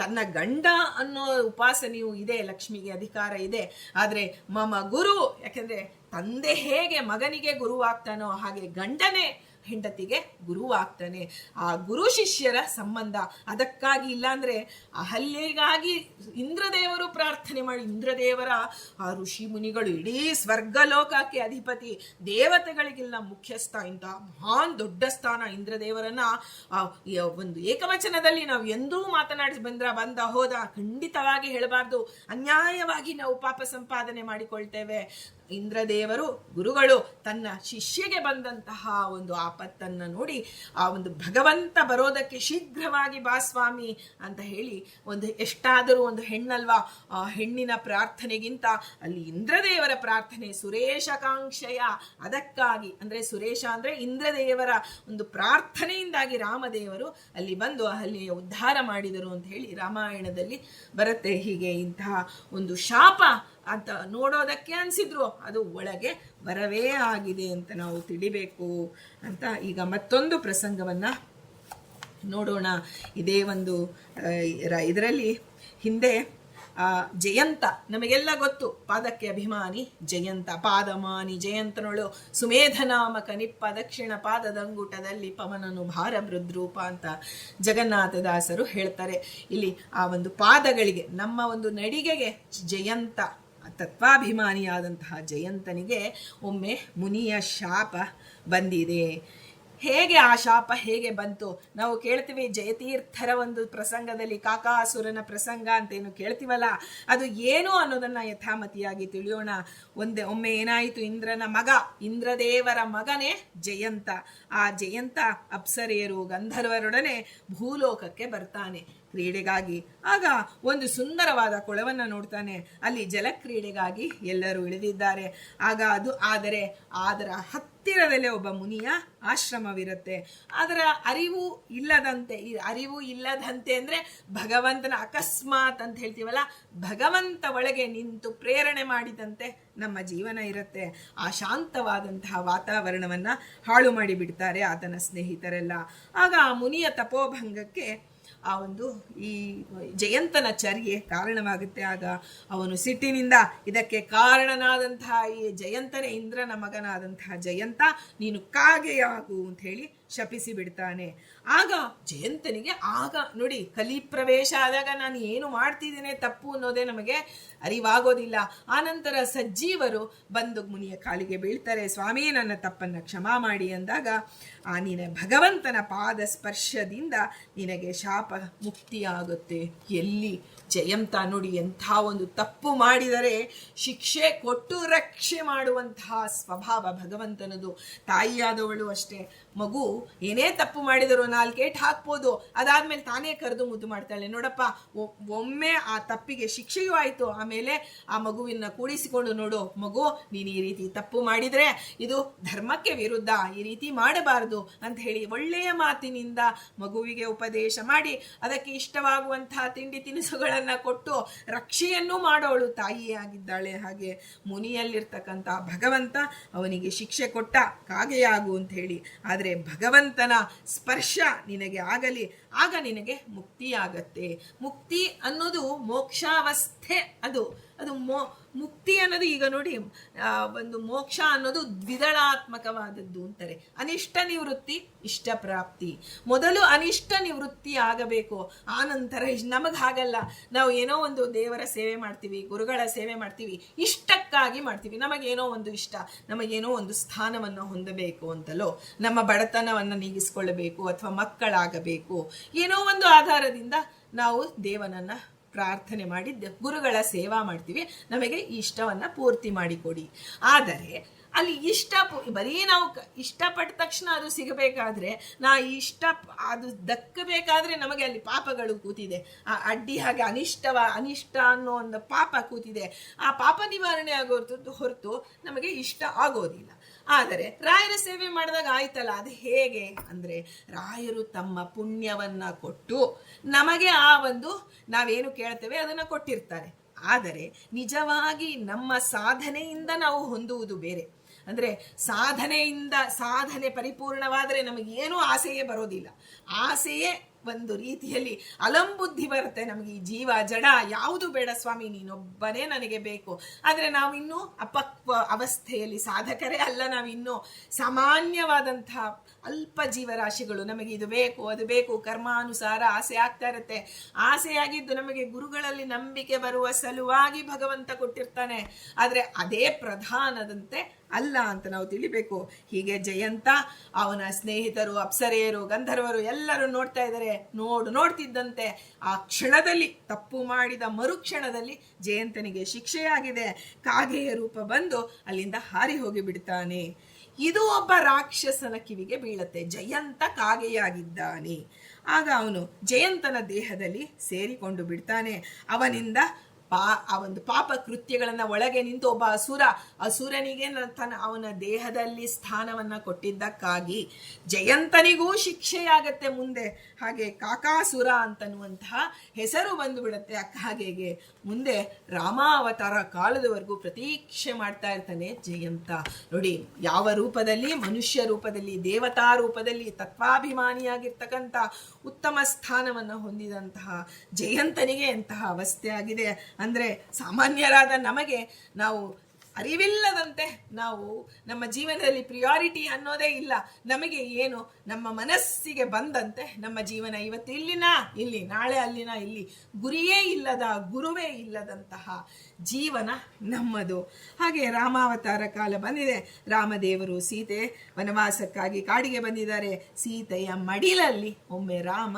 ತನ್ನ ಗಂಡ ಅನ್ನೋ ಉಪಾಸನೆಯೂ ಇದೆ, ಲಕ್ಷ್ಮಿಗೆ ಅಧಿಕಾರ ಇದೆ. ಆದ್ರೆ ಮಮ ಗುರು, ಯಾಕಂದ್ರೆ ತಂದೆ ಹೇಗೆ ಮಗನಿಗೆ ಗುರುವಾಗ್ತಾನೋ ಹಾಗೆ ಗಂಡನೇ ಹೆಂಡತಿಗೆ ಗುರುವಾಗ್ತಾನೆ. ಆ ಗುರು ಶಿಷ್ಯರ ಸಂಬಂಧ. ಅದಕ್ಕಾಗಿ ಇಲ್ಲಾಂದ್ರೆ ಅಹಲ್ಯೆಗಾಗಿ ಇಂದ್ರದೇವರು ಪ್ರಾರ್ಥನೆ ಮಾಡಿ, ಇಂದ್ರದೇವರ ಆ ಋಷಿ ಮುನಿಗಳು ಇಡೀ ಸ್ವರ್ಗಲೋಕಕ್ಕೆ ಅಧಿಪತಿ, ದೇವತೆಗಳಿಗೆಲ್ಲ ಮುಖ್ಯಸ್ಥ, ಇಂಥ ಮಹಾನ್ ದೊಡ್ಡ ಸ್ಥಾನ ಇಂದ್ರದೇವರನ್ನ ಒಂದು ಏಕವಚನದಲ್ಲಿ ನಾವು ಎಂದೂ ಮಾತನಾಡಿ ಬಂದ ಹೋದ ಖಂಡಿತವಾಗಿ ಹೇಳಬಾರ್ದು. ಅನ್ಯಾಯವಾಗಿ ನಾವು ಪಾಪ ಸಂಪಾದನೆ ಮಾಡಿಕೊಳ್ತೇವೆ. ಇಂದ್ರದೇವರು ಗುರುಗಳು ತನ್ನ ಶಿಷ್ಯಗೆ ಬಂದಂತಹ ಒಂದು ಆಪತ್ತನ್ನ ನೋಡಿ ಆ ಒಂದು ಭಗವಂತ ಬರೋದಕ್ಕೆ ಶೀಘ್ರವಾಗಿ ಬಾ ಸ್ವಾಮಿ ಅಂತ ಹೇಳಿ, ಒಂದು ಎಷ್ಟಾದರೂ ಒಂದು ಹೆಣ್ಣಲ್ವಾ, ಆ ಹೆಣ್ಣಿನ ಪ್ರಾರ್ಥನೆಗಿಂತ ಅಲ್ಲಿ ಇಂದ್ರದೇವರ ಪ್ರಾರ್ಥನೆ ಸುರೇಶಕಾಂಕ್ಷೆಯ. ಅದಕ್ಕಾಗಿ ಅಂದ್ರೆ ಸುರೇಶ ಅಂದ್ರೆ ಇಂದ್ರದೇವರ ಒಂದು ಪ್ರಾರ್ಥನೆಯಿಂದಾಗಿ ರಾಮದೇವರು ಅಲ್ಲಿ ಬಂದು ಅಲ್ಲಿ ಉದ್ಧಾರ ಮಾಡಿದರು ಅಂತ ಹೇಳಿ ರಾಮಾಯಣದಲ್ಲಿ ಬರುತ್ತೆ. ಹೀಗೆ ಇಂತಹ ಒಂದು ಶಾಪ ಅಂತ ನೋಡೋದಕ್ಕೆ ಅನಿಸಿದ್ರು ಅದು ಒಳಗೆ ವರವೇ ಆಗಿದೆ ಅಂತ ನಾವು ತಿಳಿಬೇಕು ಅಂತ ಈಗ ಮತ್ತೊಂದು ಪ್ರಸಂಗವನ್ನು ನೋಡೋಣ. ಇದೇ ಒಂದು ಇದರಲ್ಲಿ ಹಿಂದೆ ಜಯಂತ ನಮಗೆಲ್ಲ ಗೊತ್ತು, ಪಾದಕ್ಕೆ ಅಭಿಮಾನಿ ಜಯಂತ, ಪಾದಮಾನಿ ಜಯಂತನೊಳು ಸುಮೇಧನಾಮಕ ನಿಪ್ಪ ದಕ್ಷಿಣ ಪಾದದಂಗುಟದಲ್ಲಿ ಪವನನು ಭಾರ ಬೃದ್ರೂಪ ಅಂತ ಜಗನ್ನಾಥದಾಸರು ಹೇಳ್ತಾರೆ. ಇಲ್ಲಿ ಆ ಒಂದು ಪಾದಗಳಿಗೆ, ನಮ್ಮ ಒಂದು ನಡಿಗೆಗೆ ಜಯಂತ, ತತ್ವಾಭಿಮಾನಿಯಾದಂತಹ ಜಯಂತನಿಗೆ ಒಮ್ಮೆ ಮುನಿಯ ಶಾಪ ಬಂದಿದೆ. ಹೇಗೆ ಆ ಶಾಪ ಹೇಗೆ ಬಂತು? ನಾವು ಕೇಳ್ತೀವಿ ಜಯತೀರ್ಥರ ಒಂದು ಪ್ರಸಂಗದಲ್ಲಿ ಕಾಕಾಸುರನ ಪ್ರಸಂಗ ಅಂತೇನು ಕೇಳ್ತೀವಲ್ಲ, ಅದು ಏನು ಅನ್ನೋದನ್ನ ಯಥಾಮತಿಯಾಗಿ ತಿಳಿಯೋಣ. ಒಮ್ಮೆ ಏನಾಯಿತು, ಇಂದ್ರನ ಮಗ, ಇಂದ್ರದೇವರ ಮಗನೇ ಜಯಂತ. ಆ ಜಯಂತ ಅಪ್ಸರೆಯರು ಗಂಧರ್ವರೊಡನೆ ಭೂಲೋಕಕ್ಕೆ ಬರ್ತಾನೆ ಕ್ರೀಡೆಗಾಗಿ. ಆಗ ಒಂದು ಸುಂದರವಾದ ಕೊಳವನ್ನು ನೋಡ್ತಾನೆ. ಅಲ್ಲಿ ಜಲಕ್ರೀಡೆಗಾಗಿ ಎಲ್ಲರೂ ಇಳಿದಿದ್ದಾರೆ. ಆದರೆ ಅದರ ಹತ್ತಿರದಲ್ಲೇ ಒಬ್ಬ ಮುನಿಯ ಆಶ್ರಮವಿರುತ್ತೆ. ಅದರ ಅರಿವು ಇಲ್ಲದಂತೆ ಅಂದ್ರೆ ಭಗವಂತನ ಅಕಸ್ಮಾತ್ ಅಂತ ಹೇಳ್ತೀವಲ್ಲ, ಭಗವಂತ ಒಳಗೆ ನಿಂತು ಪ್ರೇರಣೆ ಮಾಡಿದಂತೆ ನಮ್ಮ ಜೀವನ ಇರುತ್ತೆ. ಆ ಶಾಂತವಾದಂತಹ ವಾತಾವರಣವನ್ನ ಹಾಳು ಮಾಡಿಬಿಡ್ತಾರೆ ಆತನ ಸ್ನೇಹಿತರೆಲ್ಲ. ಆಗ ಆ ಮುನಿಯ ತಪೋಭಂಗಕ್ಕೆ ಆ ಒಂದು ಈ ಜಯಂತನ ಚರ್ಯೆ ಕಾರಣವಾಗುತ್ತೆ. ಆಗ ಅವನು ಸಿಟ್ಟಿನಿಂದ ಇದಕ್ಕೆ ಕಾರಣನಾದಂತಹ ಈ ಜಯಂತನೇ, ಇಂದ್ರನ ಮಗನಾದಂತಹ ಜಯಂತ, ನೀನು ಕಾಗೆಯಾಗು ಅಂತ ಹೇಳಿ ಶಪಿಸಿ ಬಿಡ್ತಾನೆ. ಆಗ ಜಯಂತನಿಗೆ ನೋಡಿ, ಕಲಿ ಪ್ರವೇಶ ಆದಾಗ ನಾನು ಏನು ಮಾಡ್ತಿದ್ದೇನೆ ತಪ್ಪು ಅನ್ನೋದೇ ನಮಗೆ ಅರಿವಾಗೋದಿಲ್ಲ. ಆನಂತರ ಸಜ್ಜೀವರು ಬಂದು ಮುನಿಯ ಕಾಲಿಗೆ ಬೀಳ್ತಾರೆ. ಸ್ವಾಮಿ, ನನ್ನ ತಪ್ಪನ್ನು ಕ್ಷಮಾ ಮಾಡಿ ಅಂದಾಗ ನಿನ್ನ ಭಗವಂತನ ಪಾದ ಸ್ಪರ್ಶದಿಂದ ನಿನಗೆ ಶಾಪ ಮುಕ್ತಿಯಾಗುತ್ತೆ. ಎಲ್ಲಿ ಜಯಂತ ನೋಡಿ, ಎಂಥ ಒಂದು ತಪ್ಪು ಮಾಡಿದರೆ ಶಿಕ್ಷೆ ಕೊಟ್ಟು ರಕ್ಷೆ ಮಾಡುವಂತಹ ಸ್ವಭಾವ ಭಗವಂತನದು. ತಾಯಿಯಾದವಳು ಅಷ್ಟೇ, ಮಗು ಏನೇ ತಪ್ಪು ಮಾಡಿದರೂ 4 ಏಟು ಹಾಕ್ಬೋದು, ಅದಾದ್ಮೇಲೆ ತಾನೇ ಕರೆದು ಮುದ್ದು ಮಾಡ್ತಾಳೆ. ನೋಡಪ್ಪ, ಒಮ್ಮೆ ಆ ತಪ್ಪಿಗೆ ಶಿಕ್ಷೆಯೂ ಆಯಿತು, ಆಮೇಲೆ ಆ ಮಗುವಿನ ಕೂಡಿಸಿಕೊಂಡು, ನೋಡು ಮಗು, ನೀನು ಈ ರೀತಿ ತಪ್ಪು ಮಾಡಿದ್ರೆ ಇದು ಧರ್ಮಕ್ಕೆ ವಿರುದ್ಧ, ಈ ರೀತಿ ಮಾಡಬಾರದು ಅಂತ ಹೇಳಿ ಒಳ್ಳೆಯ ಮಾತಿನಿಂದ ಮಗುವಿಗೆ ಉಪದೇಶ ಮಾಡಿ ಅದಕ್ಕೆ ಇಷ್ಟವಾಗುವಂತಹ ತಿಂಡಿ ತಿನಿಸುಗಳನ್ನ ಕೊಟ್ಟು ರಕ್ಷೆಯನ್ನು ಮಾಡೋಳು ತಾಯಿಯೇ ಆಗಿದ್ದಾಳೆ. ಹಾಗೆ ಮುನಿಯಲ್ಲಿರ್ತಕ್ಕಂಥ ಭಗವಂತ ಅವನಿಗೆ ಶಿಕ್ಷೆ ಕೊಟ್ಟ, ಕಾಗೆಯಾಗು ಅಂತ ಹೇಳಿ. ಆದರೆ ಭಗವಂತನ ಸ್ಪರ್ಶ ನಿನಗೆ ಆಗಲಿ, ಆಗ ನಿನಗೆ ಮುಕ್ತಿಯಾಗತ್ತೆ. ಮುಕ್ತಿ ಅನ್ನೋದು ಮೋಕ್ಷಾವಸ್ಥೆ. ಅದು ಮುಕ್ತಿ ಅನ್ನೋದು ಈಗ ನೋಡಿ, ಒಂದು ಮೋಕ್ಷ ಅನ್ನೋದು ದ್ವಿದಳಾತ್ಮಕವಾದದ್ದು ಅಂತಾರೆ. ಅನಿಷ್ಟ ನಿವೃತ್ತಿ, ಇಷ್ಟ ಪ್ರಾಪ್ತಿ. ಮೊದಲು ಅನಿಷ್ಟ ನಿವೃತ್ತಿ ಆಗಬೇಕು, ಆನಂತರ ನಮಗೆ ಹಾಗಲ್ಲ. ನಾವು ಏನೋ ಒಂದು ದೇವರ ಸೇವೆ ಮಾಡ್ತೀವಿ, ಗುರುಗಳ ಸೇವೆ ಮಾಡ್ತೀವಿ, ಇಷ್ಟಕ್ಕಾಗಿ ಮಾಡ್ತೀವಿ. ನಮಗೇನೋ ಒಂದು ಇಷ್ಟ, ನಮಗೇನೋ ಒಂದು ಸ್ಥಾನವನ್ನು ಹೊಂದಬೇಕು ಅಂತಲೋ, ನಮ್ಮ ಬಡತನವನ್ನು ನೀಗಿಸ್ಕೊಳ್ಳಬೇಕು ಅಥವಾ ಮಕ್ಕಳಾಗಬೇಕು, ಏನೋ ಒಂದು ಆಧಾರದಿಂದ ನಾವು ದೇವನನ್ನ ಪ್ರಾರ್ಥನೆ ಮಾಡಿ ಗುರುಗಳ ಸೇವಾ ಮಾಡ್ತೀವಿ, ನಮಗೆ ಇಷ್ಟವನ್ನ ಪೂರ್ತಿ ಮಾಡಿಕೊಡಿ. ಆದರೆ ಅಲ್ಲಿ ಬರೀ ನಾವು ಇಷ್ಟಪಟ್ಟ ತಕ್ಷಣ ಅದು ಸಿಗಬೇಕಾದ್ರೆ, ಅದು ದಕ್ಕಬೇಕಾದ್ರೆ ನಮಗೆ ಅಲ್ಲಿ ಪಾಪಗಳು ಕೂತಿದೆ, ಆ ಅಡ್ಡಿ ಹಾಗೆ ಅನಿಷ್ಟ ಅನ್ನೋ ಒಂದು ಪಾಪ ಕೂತಿದೆ. ಆ ಪಾಪ ನಿವಾರಣೆ ಹೊರತು ನಮಗೆ ಇಷ್ಟ ಆಗೋದಿಲ್ಲ. ಆದರೆ ರಾಯರ ಸೇವೆ ಮಾಡಿದಾಗ ಆಯ್ತಲ್ಲ, ಅದು ಹೇಗೆ ಅಂದ್ರೆ, ರಾಯರು ತಮ್ಮ ಪುಣ್ಯವನ್ನ ಕೊಟ್ಟು ನಮಗೆ ಆ ಒಂದು ನಾವೇನು ಕೇಳ್ತೇವೆ ಅದನ್ನ ಕೊಟ್ಟಿರ್ತಾರೆ. ಆದರೆ ನಿಜವಾಗಿ ನಮ್ಮ ಸಾಧನೆಯಿಂದ ನಾವು ಹೊಂದುವುದು ಬೇರೆ. ಅಂದ್ರೆ ಸಾಧನೆ ಪರಿಪೂರ್ಣವಾದರೆ ನಮಗೇನೂ ಆಸೆಯೇ ಬರೋದಿಲ್ಲ. ಆಸೆಯೇ ಒಂದು ರೀತಿಯಲ್ಲಿ ಅಲಂಬುದ್ಧಿ ಬರುತ್ತೆ ನಮಗೆ. ಈ ಜೀವ ಜಡ ಯಾವುದು ಬೇಡ ಸ್ವಾಮಿ, ನೀನೊಬ್ಬನೇ ನನಗೆ ಬೇಕು. ಆದರೆ ನಾವಿನ್ನೂ ಅಪಕ್ವ ಅವಸ್ಥೆಯಲ್ಲಿ ಸಾಧಕರೇ ಅಲ್ಲ, ನಾವಿನ್ನೂ ಸಾಮಾನ್ಯವಾದಂತಹ ಅಲ್ಪ ಜೀವರಾಶಿಗಳು. ನಮಗೆ ಇದು ಬೇಕು ಅದು ಬೇಕು, ಕರ್ಮಾನುಸಾರ ಆಸೆ ಆಗ್ತಾ ಇರುತ್ತೆ. ಆಸೆಯಾಗಿದ್ದು ನಮಗೆ ಗುರುಗಳಲ್ಲಿ ನಂಬಿಕೆ ಬರುವ ಸಲುವಾಗಿ ಭಗವಂತ ಕೊಟ್ಟಿರ್ತಾನೆ. ಆದರೆ ಅದೇ ಪ್ರಧಾನದಂತೆ ಅಲ್ಲ ಅಂತ ನಾವು ತಿಳಿಬೇಕು. ಹೀಗೆ ಜಯಂತ, ಅವನ ಸ್ನೇಹಿತರು, ಅಪ್ಸರೆಯರು, ಗಂಧರ್ವರು ಎಲ್ಲರೂ ನೋಡ್ತಾ ಇದ್ದಾರೆ. ನೋಡ್ತಿದ್ದಂತೆ ಆ ಕ್ಷಣದಲ್ಲಿ, ತಪ್ಪು ಮಾಡಿದ ಮರುಕ್ಷಣದಲ್ಲಿ ಜಯಂತನಿಗೆ ಶಿಕ್ಷೆಯಾಗಿದೆ. ಕಾಗೆಯ ರೂಪ ಬಂದು ಅಲ್ಲಿಂದ ಹಾರಿ ಹೋಗಿ ಬಿಡ್ತಾನೆ. ಇದು ಒಬ್ಬ ರಾಕ್ಷಸನ ಕಿವಿಗೆ ಬೀಳತ್ತೆ, ಜಯಂತ ಕಾಗೆಯಾಗಿದ್ದಾನೆ. ಆಗ ಅವನು ಜಯಂತನ ದೇಹದಲ್ಲಿ ಸೇರಿಕೊಂಡು ಬಿಡ್ತಾನೆ. ಅವನಿಂದ ಆ ಒಂದು ಪಾಪ ಕೃತ್ಯಗಳನ್ನ ಒಳಗೆ ನಿಂತು ಒಬ್ಬ ಅಸುರನಿಗೆ ಅವನ ದೇಹದಲ್ಲಿ ಸ್ಥಾನವನ್ನ ಕೊಟ್ಟಿದ್ದಕ್ಕಾಗಿ ಜಯಂತನಿಗೂ ಶಿಕ್ಷೆಯಾಗತ್ತೆ ಮುಂದೆ. ಹಾಗೆ ಕಾಕಾಸುರ ಅಂತನ್ನುವಂತಹ ಹೆಸರು ಬಂದು ಬಿಡುತ್ತೆ. ಹಾಗೆಗೆ ಮುಂದೆ ರಾಮಾವತಾರ ಕಾಲದವರೆಗೂ ಪ್ರತೀಕ್ಷೆ ಮಾಡ್ತಾ ಇರ್ತಾನೆ ಜಯಂತ. ನೋಡಿ, ಯಾವ ರೂಪದಲ್ಲಿ, ಮನುಷ್ಯ ರೂಪದಲ್ಲಿ, ದೇವತಾ ರೂಪದಲ್ಲಿ ತತ್ವಾಭಿಮಾನಿಯಾಗಿರ್ತಕ್ಕಂಥ ಉತ್ತಮ ಸ್ಥಾನವನ್ನು ಹೊಂದಿದಂತಹ ಜಯಂತನಿಗೆ ಎಂತಹ ಅವಸ್ಥೆ ಆಗಿದೆ ಅಂದ್ರೆ, ಸಾಮಾನ್ಯರಾದ ನಮಗೆ ನಾವು ಅರಿವಿಲ್ಲದಂತೆ ನಾವು ನಮ್ಮ ಜೀವನದಲ್ಲಿ ಪ್ರಿಯಾರಿಟಿ ಅನ್ನೋದೇ ಇಲ್ಲ. ನಮಗೆ ಏನು ನಮ್ಮ ಮನಸ್ಸಿಗೆ ಬಂದಂತೆ ನಮ್ಮ ಜೀವನ, ಇವತ್ತು ಇಲ್ಲಿ, ನಾಳೆ ಇಲ್ಲಿ, ಗುರಿಯೇ ಇಲ್ಲದ, ಗುರುವೇ ಇಲ್ಲದಂತಹ ಜೀವನ ನಮ್ಮದು. ಹಾಗೆ ರಾಮಾವತಾರ ಕಾಲ ಬಂದಿದೆ. ರಾಮದೇವರು ಸೀತೆ ವನವಾಸಕ್ಕಾಗಿ ಕಾಡಿಗೆ ಬಂದಿದ್ದಾರೆ. ಸೀತೆಯ ಮಡಿಲಲ್ಲಿ ಒಮ್ಮೆ ರಾಮ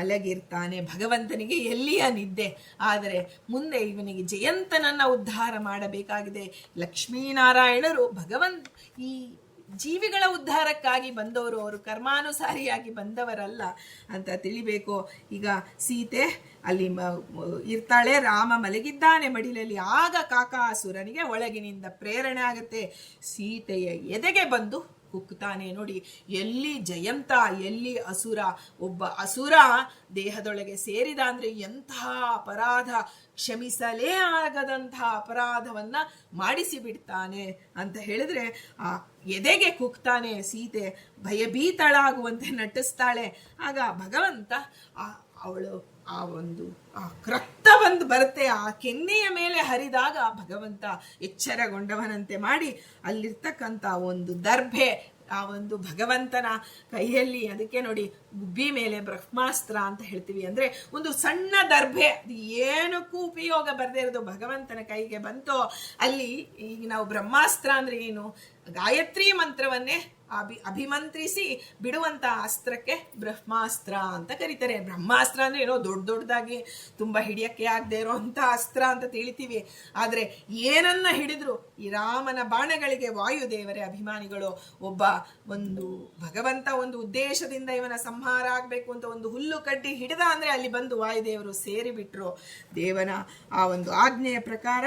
ಮಲಗಿರ್ತಾನೆ. ಭಗವಂತನಿಗೆ ಎಲ್ಲಿಯ ನಿದ್ದೆ. ಆದರೆ ಮುಂದೆ ಇವನಿಗೆ ಜಯಂತನನ್ನ ಉದ್ಧಾರ ಮಾಡಬೇಕಾಗಿದೆ. ಲಕ್ಷ್ಮೀನಾರಾಯಣರು ಈ ಜೀವಿಗಳ ಉದ್ಧಾರಕ್ಕಾಗಿ ಬಂದವರು, ಅವರು ಕರ್ಮಾನುಸಾರಿಯಾಗಿ ಬಂದವರಲ್ಲ ಅಂತ ತಿಳಿಬೇಕು. ಈಗ ಸೀತೆ ಅಲ್ಲಿ ಇರ್ತಾಳೆ, ರಾಮ ಮಲಗಿದ್ದಾನೆ ಮಡಿಲಲ್ಲಿ. ಆಗ ಕಾಕಾಸುರನಿಗೆ ಒಳಗಿನಿಂದ ಪ್ರೇರಣೆ ಆಗುತ್ತೆ. ಸೀತೆಯ ಎದೆಗೆ ಬಂದು ಕುಕ್ಕುತ್ತಾನೆ. ನೋಡಿ, ಎಲ್ಲಿ ಜಯಂತ, ಎಲ್ಲಿ ಅಸುರ. ಒಬ್ಬ ಅಸುರ ದೇಹದೊಳಗೆ ಸೇರಿದ ಅಂದ್ರೆ ಎಂತಹ ಅಪರಾಧ, ಕ್ಷಮಿಸಲೇ ಆಗದಂತಹ ಅಪರಾಧವನ್ನ ಮಾಡಿಸಿ ಬಿಡ್ತಾನೆ ಅಂತ ಹೇಳಿದ್ರೆ, ಆ ಎದೆಗೆ ಕುಕ್ತಾನೆ. ಸೀತೆ ಭಯಭೀತಳಾಗುವಂತೆ ನಟಿಸ್ತಾಳೆ. ಆಗ ಭಗವಂತ ಅವಳು ರಕ್ತ ಬಂದು ಬರುತ್ತೆ, ಆ ಕೆನ್ನೆಯ ಮೇಲೆ ಹರಿದಾಗ ಭಗವಂತ ಎಚ್ಚರಗೊಂಡವನಂತೆ ಮಾಡಿ ಅಲ್ಲಿರ್ತಕ್ಕಂಥ ಒಂದು ದರ್ಭೆ, ಆ ಒಂದು ಭಗವಂತನ ಕೈಯಲ್ಲಿ, ಅದಕ್ಕೆ ನೋಡಿ ಗುಬ್ಬಿ ಮೇಲೆ ಬ್ರಹ್ಮಾಸ್ತ್ರ ಅಂತ ಹೇಳ್ತೀವಿ. ಅಂದ್ರೆ ಒಂದು ಸಣ್ಣ ದರ್ಭೆ, ಅದು ಏನಕ್ಕೂ ಉಪಯೋಗ ಬರದೇ ಇರೋದು ಭಗವಂತನ ಕೈಗೆ ಬಂತು. ಅಲ್ಲಿ ಈಗ ನಾವು ಬ್ರಹ್ಮಾಸ್ತ್ರ ಅಂದ್ರೆ ಏನು, ಗಾಯತ್ರಿ ಮಂತ್ರವನ್ನೇ ಅಭಿಮಂತ್ರಿಸಿ ಬಿಡುವಂತ ಅಸ್ತ್ರಕ್ಕೆ ಬ್ರಹ್ಮಾಸ್ತ್ರ ಅಂತ ಕರೀತಾರೆ. ಬ್ರಹ್ಮಾಸ್ತ್ರ ಅಂದ್ರೆ ಏನೋ ದೊಡ್ಡದಾಗಿ ತುಂಬಾ ಹಿಡಿಯಕ್ಕೆ ಆಗದೆ ಇರೋಂಥ ಅಸ್ತ್ರ ಅಂತ ತಿಳಿತೀವಿ. ಆದ್ರೆ ಏನನ್ನ ಹಿಡಿದ್ರು ಈ ರಾಮನ ಬಾಣಗಳಿಗೆ ವಾಯುದೇವರೇ ಅಭಿಮಾನಿಗಳು. ಒಂದು ಭಗವಂತ ಒಂದು ಉದ್ದೇಶದಿಂದ ಇವನ ಸಂಹಾರ ಆಗ್ಬೇಕು ಅಂತ ಒಂದು ಹುಲ್ಲು ಕಡ್ಡಿ ಹಿಡಿದ ಅಂದ್ರೆ ಅಲ್ಲಿ ಬಂದು ವಾಯುದೇವರು ಸೇರಿಬಿಟ್ರು. ದೇವನ ಆ ಒಂದು ಆಜ್ಞೆಯ ಪ್ರಕಾರ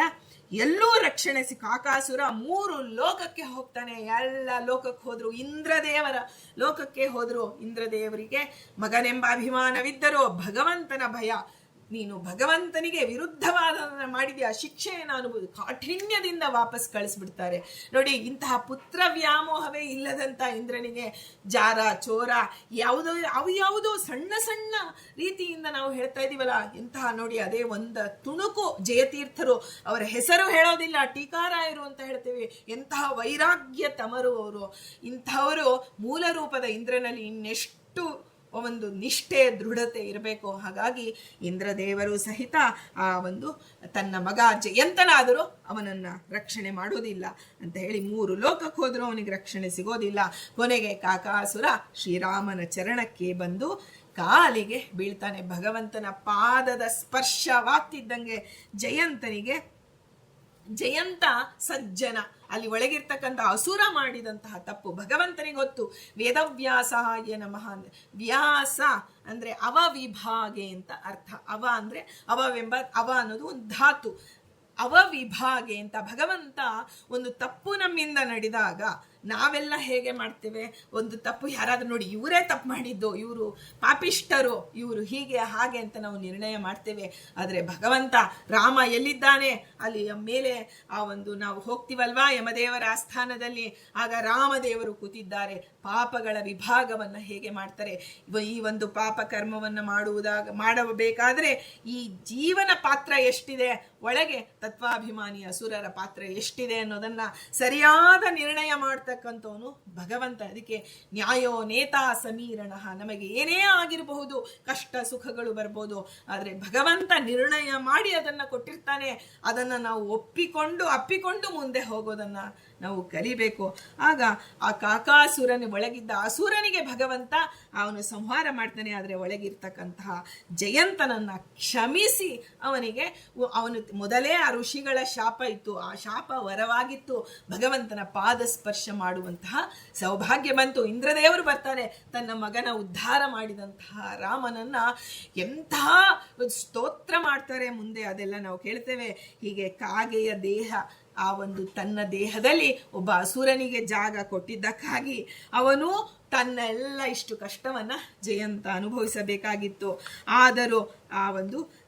ಎಲ್ಲೂ ರಕ್ಷಣೆ ಕಾಕಾಸುರ 3 ಲೋಕಕ್ಕೆ ಹೋಗ್ತಾನೆ. ಎಲ್ಲ ಲೋಕಕ್ಕೆ ಹೋದ್ರು, ಇಂದ್ರದೇವರ ಲೋಕಕ್ಕೆ ಹೋದ್ರು. ಇಂದ್ರದೇವರಿಗೆ ಮಗನೆಂಬ ಅಭಿಮಾನವಿದ್ದರೂ ಭಗವಂತನ ಭಯ. ನೀನು ಭಗವಂತನಿಗೆ ವಿರುದ್ಧವಾದ ಮಾಡಿದ್ಯಾ, ಶಿಕ್ಷೆಯನ್ನು ಅನುಭವ, ಕಾಠಿಣ್ಯದಿಂದ ವಾಪಸ್ ಕಳಿಸ್ಬಿಡ್ತಾರೆ. ನೋಡಿ, ಇಂತಹ ಪುತ್ರ ವ್ಯಾಮೋಹವೇ ಇಲ್ಲದಂತ ಇಂದ್ರನಿಗೆ ಜಾರ ಚೋರ ಯಾವುದೋ ಸಣ್ಣ ಸಣ್ಣ ರೀತಿಯಿಂದ ನಾವು ಹೇಳ್ತಾ ಇದೀವಲ್ಲ, ಇಂತಹ ನೋಡಿ ಅದೇ ಒಂದು ತುಣುಕು. ಜಯತೀರ್ಥರು ಅವರ ಹೆಸರು ಹೇಳೋದಿಲ್ಲ, ಟೀಕಾರಾಯರು ಅಂತ ಹೇಳ್ತೇವೆ. ಎಂತಹ ವೈರಾಗ್ಯ ತಮರು ಅವರು. ಇಂಥವರು ಮೂಲ ರೂಪದ ಇಂದ್ರನಲ್ಲಿ ಇನ್ನೆಷ್ಟು ಒಂದು ನಿಷ್ಠೆ, ದೃಢತೆ ಇರಬೇಕು. ಹಾಗಾಗಿ ಇಂದ್ರದೇವರು ಸಹಿತ ಆ ಒಂದು ತನ್ನ ಮಗ ಜಯಂತನಾದರೂ ಅವನನ್ನ ರಕ್ಷಣೆ ಮಾಡೋದಿಲ್ಲ ಅಂತ ಹೇಳಿ 3 ಲೋಕಕ್ಕೆ ಹೋದರೂ ಅವನಿಗೆ ರಕ್ಷಣೆ ಸಿಗೋದಿಲ್ಲ. ಕೊನೆಗೆ ಕಾಕಾಸುರ ಶ್ರೀರಾಮನ ಚರಣಕ್ಕೆ ಬಂದು ಕಾಲಿಗೆ ಬೀಳ್ತಾನೆ. ಭಗವಂತನ ಪಾದದ ಸ್ಪರ್ಶವಾಗ್ತಿದ್ದಂಗೆ ಜಯಂತ ಸಜ್ಜನ, ಅಲ್ಲಿ ಒಳಗಿರ್ತಕ್ಕಂಥ ಅಸುರ ಮಾಡಿದಂತಹ ತಪ್ಪು ಭಗವಂತನಿಗೆ ಗೊತ್ತು. ವೇದವ್ಯಾಸಾಯ ನಮಃ. ವ್ಯಾಸ ಅಂದ್ರೆ ಅವವಿಭಾಗೆ ಅಂತ ಅರ್ಥ. ಅಂದ್ರೆ ಅವ ಅನ್ನೋದು ಒಂದು ಧಾತು. ಅವವಿಭಾಗೆ ಅಂತ ಭಗವಂತ ಒಂದು ತಪ್ಪು ನಮ್ಮಿಂದ ನಡೆದಾಗ ನಾವೆಲ್ಲ ಹೇಗೆ ಮಾಡ್ತೇವೆ, ಒಂದು ತಪ್ಪು ಯಾರಾದ್ರೂ ನೋಡಿ ಇವರೇ ತಪ್ಪು ಮಾಡಿದ್ದು, ಇವರು ಪಾಪಿಷ್ಟರು, ಇವರು ಹೀಗೆ ಹಾಗೆ ಅಂತ ನಾವು ನಿರ್ಣಯ ಮಾಡ್ತೇವೆ. ಆದರೆ ಭಗವಂತ ರಾಮ ಎಲ್ಲಿದ್ದಾನೆ ಅಲ್ಲಿ ಮೇಲೆ ಆ ಒಂದು ನಾವು ಹೋಗ್ತೀವಲ್ವಾ ಯಮದೇವರ ಆಸ್ಥಾನದಲ್ಲಿ, ಆಗ ರಾಮದೇವರು ಕೂತಿದ್ದಾರೆ. ಪಾಪಗಳ ವಿಭಾಗವನ್ನ ಹೇಗೆ ಮಾಡ್ತಾರೆ. ಈ ಒಂದು ಪಾಪ ಕರ್ಮವನ್ನ ಮಾಡಬೇಕಾದ್ರೆ ಈ ಜೀವನ ಪಾತ್ರ ಎಷ್ಟಿದೆ, ಒಳಗೆ ತತ್ವಾಭಿಮಾನಿ ಅಸುರರ ಪಾತ್ರ ಎಷ್ಟಿದೆ ಅನ್ನೋದನ್ನ ಸರಿಯಾದ ನಿರ್ಣಯ ಮಾಡ್ತಕ್ಕಂಥವನು ಭಗವಂತ. ಅದಕ್ಕೆ ನ್ಯಾಯೋ ನೇತಾ ಸಮೀರಣ. ನಮಗೆ ಏನೇ ಆಗಿರಬಹುದು, ಕಷ್ಟ ಸುಖಗಳು ಬರ್ಬೋದು, ಆದರೆ ಭಗವಂತ ನಿರ್ಣಯ ಮಾಡಿ ಅದನ್ನ ಕೊಟ್ಟಿರ್ತಾನೆ. ಅದನ್ನ ನಾವು ಅಪ್ಪಿಕೊಂಡು ಮುಂದೆ ಹೋಗೋದನ್ನ ನಾವು ಕಲಿಬೇಕು. ಆಗ ಆ ಕಾಕಾಸುರನ ಒಳಗಿದ್ದ ಅಸುರನಿಗೆ ಭಗವಂತ ಅವನು ಸಂಹಾರ ಮಾಡ್ತಾನೆ. ಆದರೆ ಒಳಗಿರ್ತಕ್ಕಂತಹ ಜಯಂತನನ್ನ ಕ್ಷಮಿಸಿ ಅವನು ಮೊದಲೇ ಆ ಋಷಿಗಳ ಶಾಪ ಇತ್ತು, ಆ ಶಾಪ ವರವಾಗಿತ್ತು. ಭಗವಂತನ ಪಾದ ಸ್ಪರ್ಶ ಮಾಡುವಂತಹ ಸೌಭಾಗ್ಯ ಬಂತು. ಇಂದ್ರದೇವರು ಬರ್ತಾರೆ, ತನ್ನ ಮಗನ ಉದ್ಧಾರ ಮಾಡಿದಂತಹ ರಾಮನನ್ನ ಎಂತಹ ಸ್ತೋತ್ರ ಮಾಡ್ತಾರೆ ಮುಂದೆ, ಅದೆಲ್ಲ ನಾವು ಕೇಳ್ತೇವೆ. ಹೀಗೆ ಕಾಗೆಯ ದೇಹ, ಆ ಒಂದು ತನ್ನ ದೇಹದಲ್ಲಿ ಒಬ್ಬ ಅಸುರನಿಗೆ ಜಾಗ ಕೊಟ್ಟಿದ್ದಕ್ಕಾಗಿ ಅವನು ತನ್ನ ಎಲ್ಲ ಇಷ್ಟು ಕಷ್ಟವನ್ನ ಜಯಂತ ಅನುಭವಿಸಬೇಕಾಗಿತ್ತು. ಆದರೂ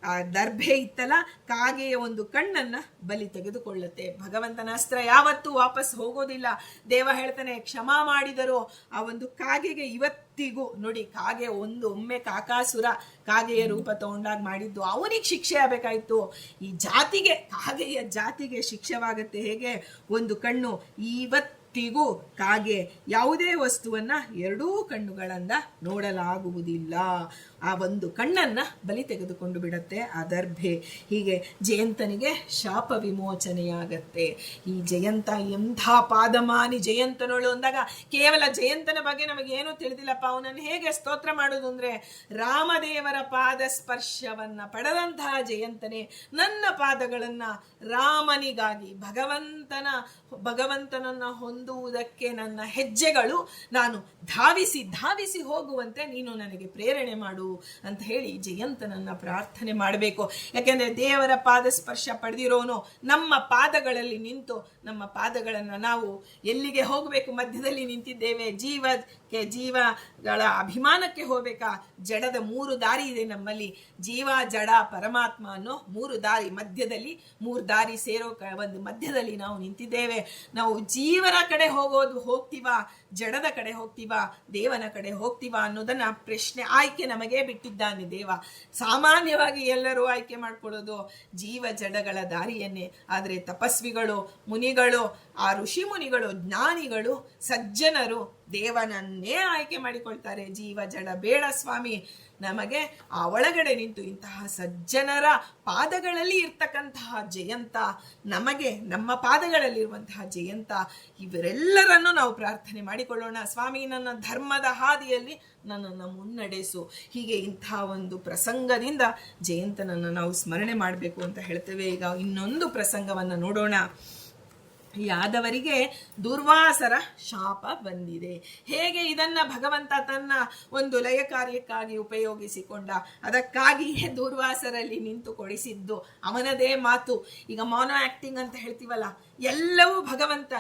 ಆ ದರ್ಭೆ ಇತ್ತಲ್ಲ, ಕಾಗೆಯ ಒಂದು ಕಣ್ಣನ್ನ ಬಲಿ ತೆಗೆದುಕೊಳ್ಳುತ್ತೆ. ಭಗವಂತನ ಅಸ್ತ್ರ ಯಾವತ್ತೂ ವಾಪಸ್ ಹೋಗೋದಿಲ್ಲ. ದೇವ ಹೇಳ್ತಾನೆ, ಕ್ಷಮಾ ಮಾಡಿದರು ಆ ಒಂದು ಕಾಗೆಗೆ ಇವತ್ತಿಗೂ ನೋಡಿ, ಕಾಗೆ ಒಮ್ಮೆ ಕಾಕಾಸುರ ಕಾಗೆಯ ರೂಪ ತಗೊಂಡಾಗ ಮಾಡಿದ್ದು ಅವನಿಗೆ ಶಿಕ್ಷೆ ಆಗಬೇಕಾಯ್ತು. ಈ ಜಾತಿಗೆ, ಕಾಗೆಯ ಜಾತಿಗೆ ಶಿಕ್ಷೆವಾಗತ್ತೆ ಹೇಗೆ? ಒಂದು ಕಣ್ಣು. ಇವತ್ತಿಗೂ ಕಾಗೆ ಯಾವುದೇ ವಸ್ತುವನ್ನ ಎರಡೂ ಕಣ್ಣುಗಳಿಂದ ನೋಡಲಾಗುವುದಿಲ್ಲ. ಆ ಒಂದು ಕಣ್ಣನ್ನ ಬಲಿ ತೆಗೆದುಕೊಂಡು ಬಿಡತ್ತೆ ಆ ದರ್ಭೆ. ಹೀಗೆ ಜಯಂತನಿಗೆ ಶಾಪ ವಿಮೋಚನೆಯಾಗತ್ತೆ. ಈ ಜಯಂತ ಎಂಥ ಪಾದಮಾನಿ ಜಯಂತನೋಳು ಅಂದಾಗ ಕೇವಲ ಜಯಂತನ ಬಗ್ಗೆ ನಮಗೇನು ತಿಳಿದಿಲ್ಲಪ್ಪ. ಅವನನ್ನು ಹೇಗೆ ಸ್ತೋತ್ರ ಮಾಡೋದು ಅಂದ್ರೆ, ರಾಮದೇವರ ಪಾದ ಸ್ಪರ್ಶವನ್ನ ಪಡೆದಂತಹ ಜಯಂತನೇ, ನನ್ನ ಪಾದಗಳನ್ನ ರಾಮನಿಗಾಗಿ ಭಗವಂತನನ್ನ ಹೊಂದುವುದಕ್ಕೆ ನನ್ನ ಹೆಜ್ಜೆಗಳು ನಾನು ಧಾವಿಸಿ ಹೋಗುವಂತೆ ನೀನು ನನಗೆ ಪ್ರೇರಣೆ ಮಾಡು ಅಂತ ಹೇಳಿ ಜಯಂತನನ್ನ ಪ್ರಾರ್ಥನೆ ಮಾಡಬೇಕು. ಯಾಕೆಂದ್ರೆ ದೇವರ ಪಾದ ಸ್ಪರ್ಶ ಪಡೆದಿರೋನು ನಮ್ಮ ಪಾದಗಳಲ್ಲಿ ನಿಂತು, ನಮ್ಮ ಪಾದಗಳನ್ನ ನಾವು ಎಲ್ಲಿಗೆ ಹೋಗಬೇಕು ಮಧ್ಯದಲ್ಲಿ ನಿಂತಿದ್ದೇವೆ. ಜೀವಗಳ ಅಭಿಮಾನಕ್ಕೆ ಹೋಗ್ಬೇಕಾ? ಜಡದ 3 ದಾರಿ ಇದೆ ನಮ್ಮಲ್ಲಿ. ಜೀವ, ಜಡ, ಪರಮಾತ್ಮ ಅನ್ನೋ 3 ದಾರಿ, ಮಧ್ಯದಲ್ಲಿ 3 ದಾರಿ ಸೇರೋ ಒಂದು ಮಧ್ಯದಲ್ಲಿ ನಾವು ನಿಂತಿದ್ದೇವೆ. ನಾವು ಜೀವನ ಕಡೆ ಹೋಗ್ತೀವಾ, ಜಡದ ಕಡೆ ಹೋಗ್ತೀವಾ, ದೇವನ ಕಡೆ ಹೋಗ್ತೀವಾ ಅನ್ನೋದನ್ನ ಪ್ರಶ್ನೆ, ಆಯ್ಕೆ ನಮಗೆ ಬಿಟ್ಟಿದ್ದಾನೆ ದೇವ. ಸಾಮಾನ್ಯವಾಗಿ ಎಲ್ಲರೂ ಆಯ್ಕೆ ಮಾಡ್ಕೊಳ್ಳೋದು ಜೀವ ಜಡಗಳ ದಾರಿಯನ್ನೇ. ಆದರೆ ತಪಸ್ವಿಗಳು, ಮುನಿಗಳು, ಆ ಋಷಿ ಮುನಿಗಳು, ಜ್ಞಾನಿಗಳು, ಸಜ್ಜನರು ದೇವನನ್ನೇ ಆಯ್ಕೆ ಮಾಡಿಕೊಳ್ತಾರೆ. ಜೀವ ಜಡ ಬೇಡ ಸ್ವಾಮಿ, ನಮಗೆ ಆ ಒಳಗಡೆ ನಿಂತು ಇಂತಹ ಸಜ್ಜನರ ಪಾದಗಳಲ್ಲಿ ಇರ್ತಕ್ಕಂತಹ ಜಯಂತ, ನಮಗೆ ನಮ್ಮ ಪಾದಗಳಲ್ಲಿರುವಂತಹ ಜಯಂತ, ಇವರೆಲ್ಲರನ್ನು ನಾವು ಪ್ರಾರ್ಥನೆ ಮಾಡಿಕೊಳ್ಳೋಣ. ಸ್ವಾಮಿ, ನನ್ನ ಧರ್ಮದ ಹಾದಿಯಲ್ಲಿ ನನ್ನನ್ನು ಮುನ್ನಡೆಸು. ಹೀಗೆ ಇಂಥ ಒಂದು ಪ್ರಸಂಗದಿಂದ ಜಯಂತನನ್ನು ನಾವು ಸ್ಮರಣೆ ಮಾಡಬೇಕು ಅಂತ ಹೇಳ್ತೇವೆ. ಈಗ ಇನ್ನೊಂದು ಪ್ರಸಂಗವನ್ನು ನೋಡೋಣ. ಯಾದವರಿಗೆ ದುರ್ವಾಸರ ಶಾಪ ಬಂದಿದೆ. ಹೇಗೆ ಇದನ್ನ ಭಗವಂತ ತನ್ನ ಒಂದು ಲಯ ಕಾರ್ಯಕ್ಕಾಗಿ ಉಪಯೋಗಿಸಿಕೊಂಡ, ಅದಕ್ಕಾಗಿಯೇ ದುರ್ವಾಸರಲ್ಲಿ ನಿಂತು ಕೊಡಿಸಿದ್ದು ಅವನದೇ ಮಾತು. ಈಗ ಮೋನೋ ಆಕ್ಟಿಂಗ್ ಅಂತ ಹೇಳ್ತೀವಲ್ಲ, ಎಲ್ಲವೂ ಭಗವಂತ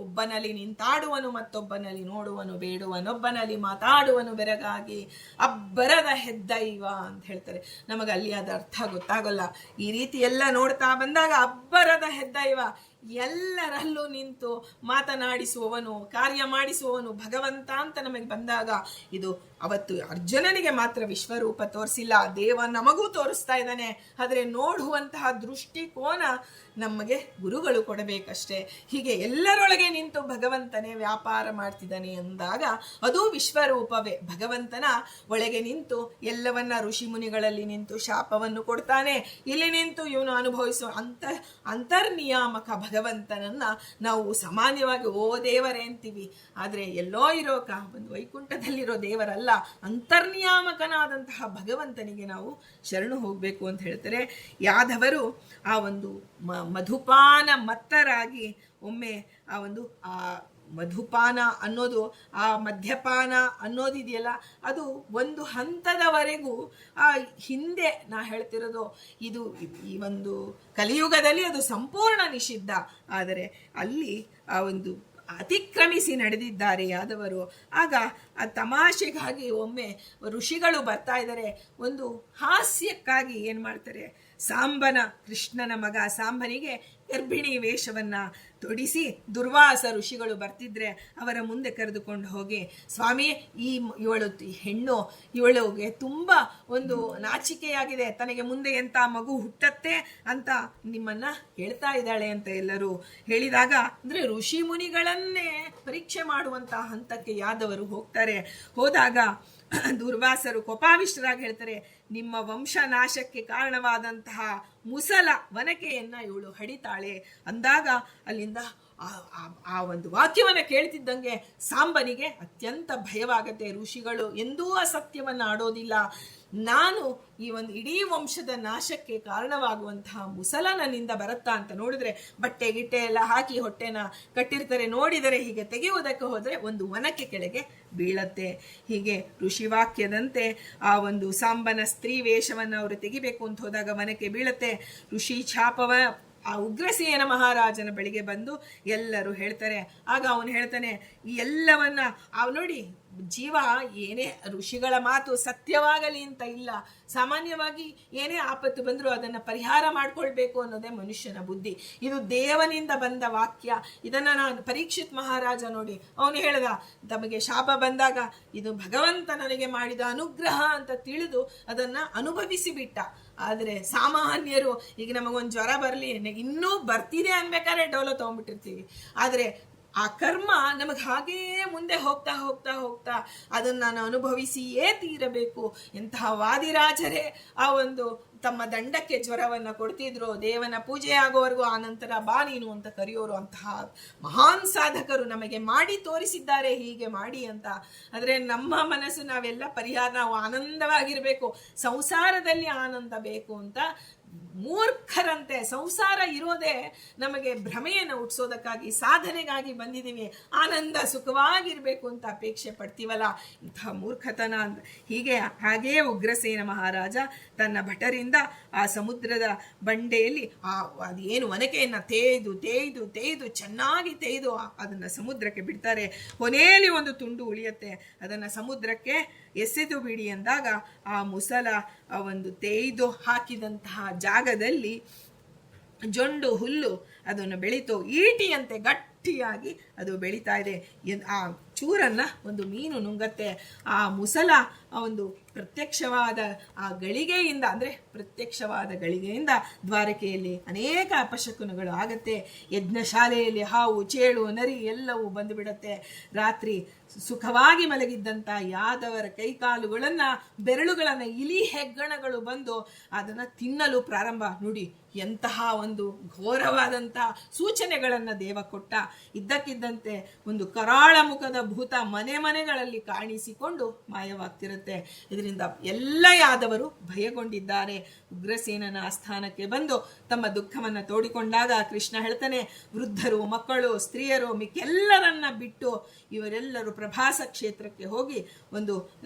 ಒಬ್ಬನಲ್ಲಿ ನಿಂತಾಡುವನು, ಮತ್ತೊಬ್ಬನಲ್ಲಿ ನೋಡುವನು, ಬೇಡುವನೊಬ್ಬನಲ್ಲಿ ಮಾತಾಡುವನು ಬೆರಗಾಗಿ, ಅಬ್ಬರದ ಹೆದ್ದೈವ ಅಂತ ಹೇಳ್ತಾರೆ. ನಮಗೆ ಅಲ್ಲಿ ಅದ ಅರ್ಥ ಗೊತ್ತಾಗಲ್ಲ. ಈ ರೀತಿ ಎಲ್ಲ ನೋಡ್ತಾ ಬಂದಾಗ ಅಬ್ಬರದ ಹೆದ್ದೈವ, ಎಲ್ಲರಲ್ಲೂ ನಿಂತು ಮಾತನಾಡಿಸುವವನು, ಕಾರ್ಯ ಮಾಡಿಸುವವನು ಭಗವಂತ ಅಂತ ನಮಗೆ ಬಂದಾಗ, ಇದು ಅವತ್ತು ಅರ್ಜುನನಿಗೆ ಮಾತ್ರ ವಿಶ್ವರೂಪ ತೋರಿಸಿಲ್ಲ, ದೇವ ನಮಗೂ ತೋರಿಸ್ತಾ ಇದ್ದಾನೆ. ಆದರೆ ನೋಡುವಂತಹ ದೃಷ್ಟಿಕೋನ ನಮಗೆ ಗುರುಗಳು ಕೊಡಬೇಕಷ್ಟೇ. ಹೀಗೆ ಎಲ್ಲರೊಳಗೆ ನಿಂತು ಭಗವಂತನೇ ವ್ಯಾಪಾರ ಮಾಡ್ತಿದ್ದಾನೆ ಅಂದಾಗ ಅದು ವಿಶ್ವರೂಪವೇ. ಭಗವಂತನ ಒಳಗೆ ನಿಂತು ಎಲ್ಲವನ್ನ ಋಷಿ ಮುನಿಗಳಲ್ಲಿ ನಿಂತು ಶಾಪವನ್ನು ಕೊಡ್ತಾನೆ. ಇಲ್ಲಿ ನಿಂತು ಇವನು ಅನುಭವಿಸುವ ಅಂತರ್ನಿಯಾಮಕ ಭಗವಂತನನ್ನ ನಾವು ಸಾಮಾನ್ಯವಾಗಿ ಓ ದೇವರೇ ಅಂತೀವಿ. ಆದರೆ ಎಲ್ಲೋ ಇರೋಕ ಒಂದು ವೈಕುಂಠದಲ್ಲಿರೋ ದೇವರಲ್ಲ, ಅಂತರ್ನಿಯಾಮಕನಾದಂತಹ ಭಗವಂತನಿಗೆ ನಾವು ಶರಣು ಹೋಗ್ಬೇಕು ಅಂತ ಹೇಳ್ತಾರೆ. ಯಾದವರು ಆ ಒಂದು ಮಧುಪಾನ ಮತ್ತರಾಗಿ ಒಮ್ಮೆ ಆ ಮಧುಪಾನ ಅನ್ನೋದು, ಆ ಮದ್ಯಪಾನ ಅನ್ನೋದಿದೆಯಲ್ಲ, ಅದು ಒಂದು ಹಂತದವರೆಗೂ ಹಿಂದೆ ನಾ ಹೇಳ್ತಿರೋದು, ಇದು ಈ ಒಂದು ಕಲಿಯುಗದಲ್ಲಿ ಅದು ಸಂಪೂರ್ಣ ನಿಷಿದ್ಧ. ಆದರೆ ಅಲ್ಲಿ ಆ ಒಂದು ಅತಿಕ್ರಮಿಸಿ ನಡೆದಿದ್ದಾರೆ ಯಾದವರು. ಆಗ ಆ ತಮಾಷೆಗಾಗಿ ಒಮ್ಮೆ ಋಷಿಗಳು ಬರ್ತಾ ಇದ್ದಾರೆ. ಒಂದು ಹಾಸ್ಯಕ್ಕಾಗಿ ಏನ್ ಮಾಡ್ತಾರೆ, ಕೃಷ್ಣನ ಮಗ ಸಾಂಬನಿಗೆ ಗರ್ಭಿಣಿ ವೇಷವನ್ನ ತೊಡಿಸಿ ದುರ್ವಾಸ ಋಷಿಗಳು ಬರ್ತಿದ್ರೆ ಅವರ ಮುಂದೆ ಕರೆದುಕೊಂಡು ಹೋಗಿ, ಸ್ವಾಮಿ, ಇವಳಿಗೆ ತುಂಬಾ ಒಂದು ನಾಚಿಕೆಯಾಗಿದೆ, ತನಗೆ ಮುಂದೆ ಎಂತ ಮಗು ಹುಟ್ಟತ್ತೆ ಅಂತ ನಿಮ್ಮನ್ನ ಹೇಳ್ತಾ ಇದ್ದಾಳೆ ಅಂತ ಎಲ್ಲರೂ ಹೇಳಿದಾಗ, ಅಂದ್ರೆ ಋಷಿ ಮುನಿಗಳನ್ನೇ ಪರೀಕ್ಷೆ ಮಾಡುವಂತಹ ಹಂತಕ್ಕೆ ಯಾದವರು ಹೋಗ್ತಾರೆ. ಹೋದಾಗ ದುರ್ವಾಸರು ಕೋಪಾವಿಷ್ಟರಾಗಿ ಹೇಳ್ತಾರೆ, ನಿಮ್ಮ ವಂಶನಾಶಕ್ಕೆ ಕಾರಣವಾದಂತಹ ಮುಸಲ ವನಕೆಯನ್ನ ಇವಳು ಹಡಿತಾಳೆ ಅಂದಾಗ ಅಲ್ಲಿಂದ ಆ ಒಂದು ವಾಕ್ಯವನ್ನ ಕೇಳ್ತಿದ್ದಂಗೆ ಸಾಂಬನಿಗೆ ಅತ್ಯಂತ ಭಯವಾಗತ್ತೆ. ಋಷಿಗಳು ಎಂದೂ ಅಸತ್ಯವನ್ನ ಆಡೋದಿಲ್ಲ. ನಾನು ಈ ಒಂದು ಇಡೀ ವಂಶದ ನಾಶಕ್ಕೆ ಕಾರಣವಾಗುವಂತಹ ಮುಸಲ ನನ್ನಿಂದ ಬರುತ್ತಾ ಅಂತ ನೋಡಿದ್ರೆ ಬಟ್ಟೆ ಗಿಟ್ಟೆ ಎಲ್ಲ ಹಾಕಿ ಹೊಟ್ಟೆನ ಕಟ್ಟಿರ್ತಾರೆ. ನೋಡಿದರೆ ಹೀಗೆ ತೆಗೆಯುವುದಕ್ಕೆ ಹೋದರೆ ಒಂದು ವನಕ್ಕೆ ಕೆಳಗೆ ಬೀಳತ್ತೆ. ಹೀಗೆ ಋಷಿವಾಕ್ಯದಂತೆ ಆ ಒಂದು ಸಾಂಬನ ಸ್ತ್ರೀ ವೇಷವನ್ನು ಅವರು ತೆಗಿಬೇಕು ಅಂತ ಹೋದಾಗ ವನಕ್ಕೆ ಬೀಳತ್ತೆ. ಋಷಿ ಛಾಪವ ಆ ಉಗ್ರಸೇನ ಮಹಾರಾಜನ ಬಳಿಗೆ ಬಂದು ಎಲ್ಲರೂ ಹೇಳ್ತಾರೆ. ಆಗ ಅವನು ಹೇಳ್ತಾನೆ, ಈ ಎಲ್ಲವನ್ನ ನೋಡಿ, ಜೀವ ಏನೇ ಋಷಿಗಳ ಮಾತು ಸತ್ಯವಾಗಲಿ ಅಂತ ಇಲ್ಲ, ಸಾಮಾನ್ಯವಾಗಿ ಏನೇ ಆಪತ್ತು ಬಂದರೂ ಅದನ್ನು ಪರಿಹಾರ ಮಾಡ್ಕೊಳ್ಬೇಕು ಅನ್ನೋದೇ ಮನುಷ್ಯನ ಬುದ್ಧಿ. ಇದು ದೇವನಿಂದ ಬಂದ ವಾಕ್ಯ. ಇದನ್ನು ನಾನು ಪರೀಕ್ಷಿತ್ ಮಹಾರಾಜ ನೋಡಿ, ಅವನು ಹೇಳ್ದ, ತಮಗೆ ಶಾಪ ಬಂದಾಗ ಇದು ಭಗವಂತ ನನಗೆ ಮಾಡಿದ ಅನುಗ್ರಹ ಅಂತ ತಿಳಿದು ಅದನ್ನು ಅನುಭವಿಸಿ ಬಿಟ್ಟ. ಆದರೆ ಸಾಮಾನ್ಯರು ಈಗ ನಮಗೊಂದು ಜ್ವರ ಬರಲಿ, ಇನ್ನೂ ಬರ್ತಿದೆ ಅನ್ಬೇಕಾದ್ರೆ ಡೋಲೋ ತಗೊಂಡ್ಬಿಟ್ಟಿರ್ತೀವಿ. ಆದರೆ ಆ ಕರ್ಮ ನಮಗೆ ಹಾಗೇ ಮುಂದೆ ಹೋಗ್ತಾ ಹೋಗ್ತಾ ಹೋಗ್ತಾ ಅದನ್ನು ನಾನು ಅನುಭವಿಸಿಯೇ ತೀರಬೇಕು. ಎಂತಹ ವಾದಿರಾಜರೇ ಆ ಒಂದು ತಮ್ಮ ದಂಡಕ್ಕೆ ಜ್ವರವನ್ನು ಕೊಡ್ತಿದ್ರು. ದೇವನ ಪೂಜೆ ಆಗೋವರೆಗೂ ಆ ನಂತರ ಬಾ ನೀನು ಅಂತ ಕರೆಯೋರು. ಅಂತಹ ಮಹಾನ್ ಸಾಧಕರು ನಮಗೆ ಮಾಡಿ ತೋರಿಸಿದ್ದಾರೆ ಹೀಗೆ ಮಾಡಿ ಅಂತ. ಆದರೆ ನಮ್ಮ ಮನಸ್ಸು ನಾವೆಲ್ಲ ಪರಿಹಾರ, ನಾವು ಆನಂದವಾಗಿರಬೇಕು, ಸಂಸಾರದಲ್ಲಿ ಆನಂದ ಬೇಕು ಅಂತ ಮೂರ್ಖರಂತೆ ಸಂಸಾರ ಇರೋದೇ ನಮಗೆ ಭ್ರಮೆಯನ್ನು ಹುಟ್ಟಿಸೋದಕ್ಕಾಗಿ, ಸಾಧನೆಗಾಗಿ ಬಂದಿದ್ದೀವಿ. ಆನಂದ ಸುಖವಾಗಿರ್ಬೇಕು ಅಂತ ಅಪೇಕ್ಷೆ ಪಡ್ತೀವಲ್ಲ, ಇಂತಹ ಮೂರ್ಖತನ. ಹಾಗೆಯೇ ಉಗ್ರಸೇನ ಮಹಾರಾಜ ತನ್ನ ಭಟರಿಂದ ಆ ಸಮುದ್ರದ ಬಂಡೆಯಲ್ಲಿ ಅದೇನು ಒನಕೆಯನ್ನು ತೇಯ್ದು ಚೆನ್ನಾಗಿ ತೇಯ್ದು ಅದನ್ನು ಸಮುದ್ರಕ್ಕೆ ಬಿಡ್ತಾರೆ. ಕೊನೆಯಲ್ಲಿ ಒಂದು ತುಂಡು ಉಳಿಯುತ್ತೆ, ಅದನ್ನು ಸಮುದ್ರಕ್ಕೆ ಎಸೆದು ಬಿಡಿ ಅಂದಾಗ ಆ ಮುಸಲ ಆ ಒಂದು ತೇಯ್ದು ಹಾಕಿದಂತಹ ಜಾಗದಲ್ಲಿ ಜೊಂಡು ಹುಲ್ಲು ಅದನ್ನು ಬೆಳೀತು. ಈಟಿಯಂತೆ ಗಟ್ಟಿಯಾಗಿ ಅದು ಬೆಳೀತಾ ಇದೆ. ಆ ಚೂರನ್ನ ಒಂದು ಮೀನು ನುಂಗತ್ತೆ. ಆ ಮುಸಲ ಆ ಒಂದು ಪ್ರತ್ಯಕ್ಷವಾದ ಗಳಿಗೆಯಿಂದ ದ್ವಾರಕೆಯಲ್ಲಿ ಅನೇಕ ಅಪಶಕುನಗಳು ಆಗತ್ತೆ. ಯಜ್ಞಶಾಲೆಯಲ್ಲಿ ಹಾವು, ಚೇಳು, ನರಿ ಎಲ್ಲವೂ ಬಂದು ಬಿಡತ್ತೆ. ರಾತ್ರಿ ಸುಖವಾಗಿ ಮಲಗಿದ್ದಂಥ ಯಾದವರ ಕೈಕಾಲುಗಳನ್ನ, ಬೆರಳುಗಳನ್ನ ಇಲಿ ಹೆಗ್ಗಣಗಳು ಬಂದು ಅದನ್ನ ತಿನ್ನಲು ಪ್ರಾರಂಭ. ನೋಡಿ ಎಂತಹ ಒಂದು ಘೋರವಾದಂತಹ ಸೂಚನೆಗಳನ್ನ ದೇವ ಕೊಟ್ಟ. ಇದ್ದಕ್ಕಿದ್ದಂತೆ ಒಂದು ಕರಾಳ ಮುಖದ ಭೂತ ಮನೆಗಳಲ್ಲಿ ಕಾಣಿಸಿಕೊಂಡು ಮಾಯವಾಗ್ತಿರುತ್ತೆ. ಇದರಿಂದ ಎಲ್ಲ ಯಾದವರು ಭಯಗೊಂಡಿದ್ದಾರೆ. ಉಗ್ರಸೇನನ ಆಸ್ಥಾನಕ್ಕೆ ಬಂದು ತಮ್ಮ ದುಃಖವನ್ನು ತೋಡಿಕೊಂಡಾಗ ಕೃಷ್ಣ ಹೇಳ್ತಾನೆ, ವೃದ್ಧರು, ಮಕ್ಕಳು, ಸ್ತ್ರೀಯರು, ಮಿಕ್ಕೆಲ್ಲರನ್ನ ಬಿಟ್ಟು ಇವರೆಲ್ಲರೂ ಪ್ರಭಾಸ ಕ್ಷೇತ್ರಕ್ಕೆ ಹೋಗಿ ಒಂದು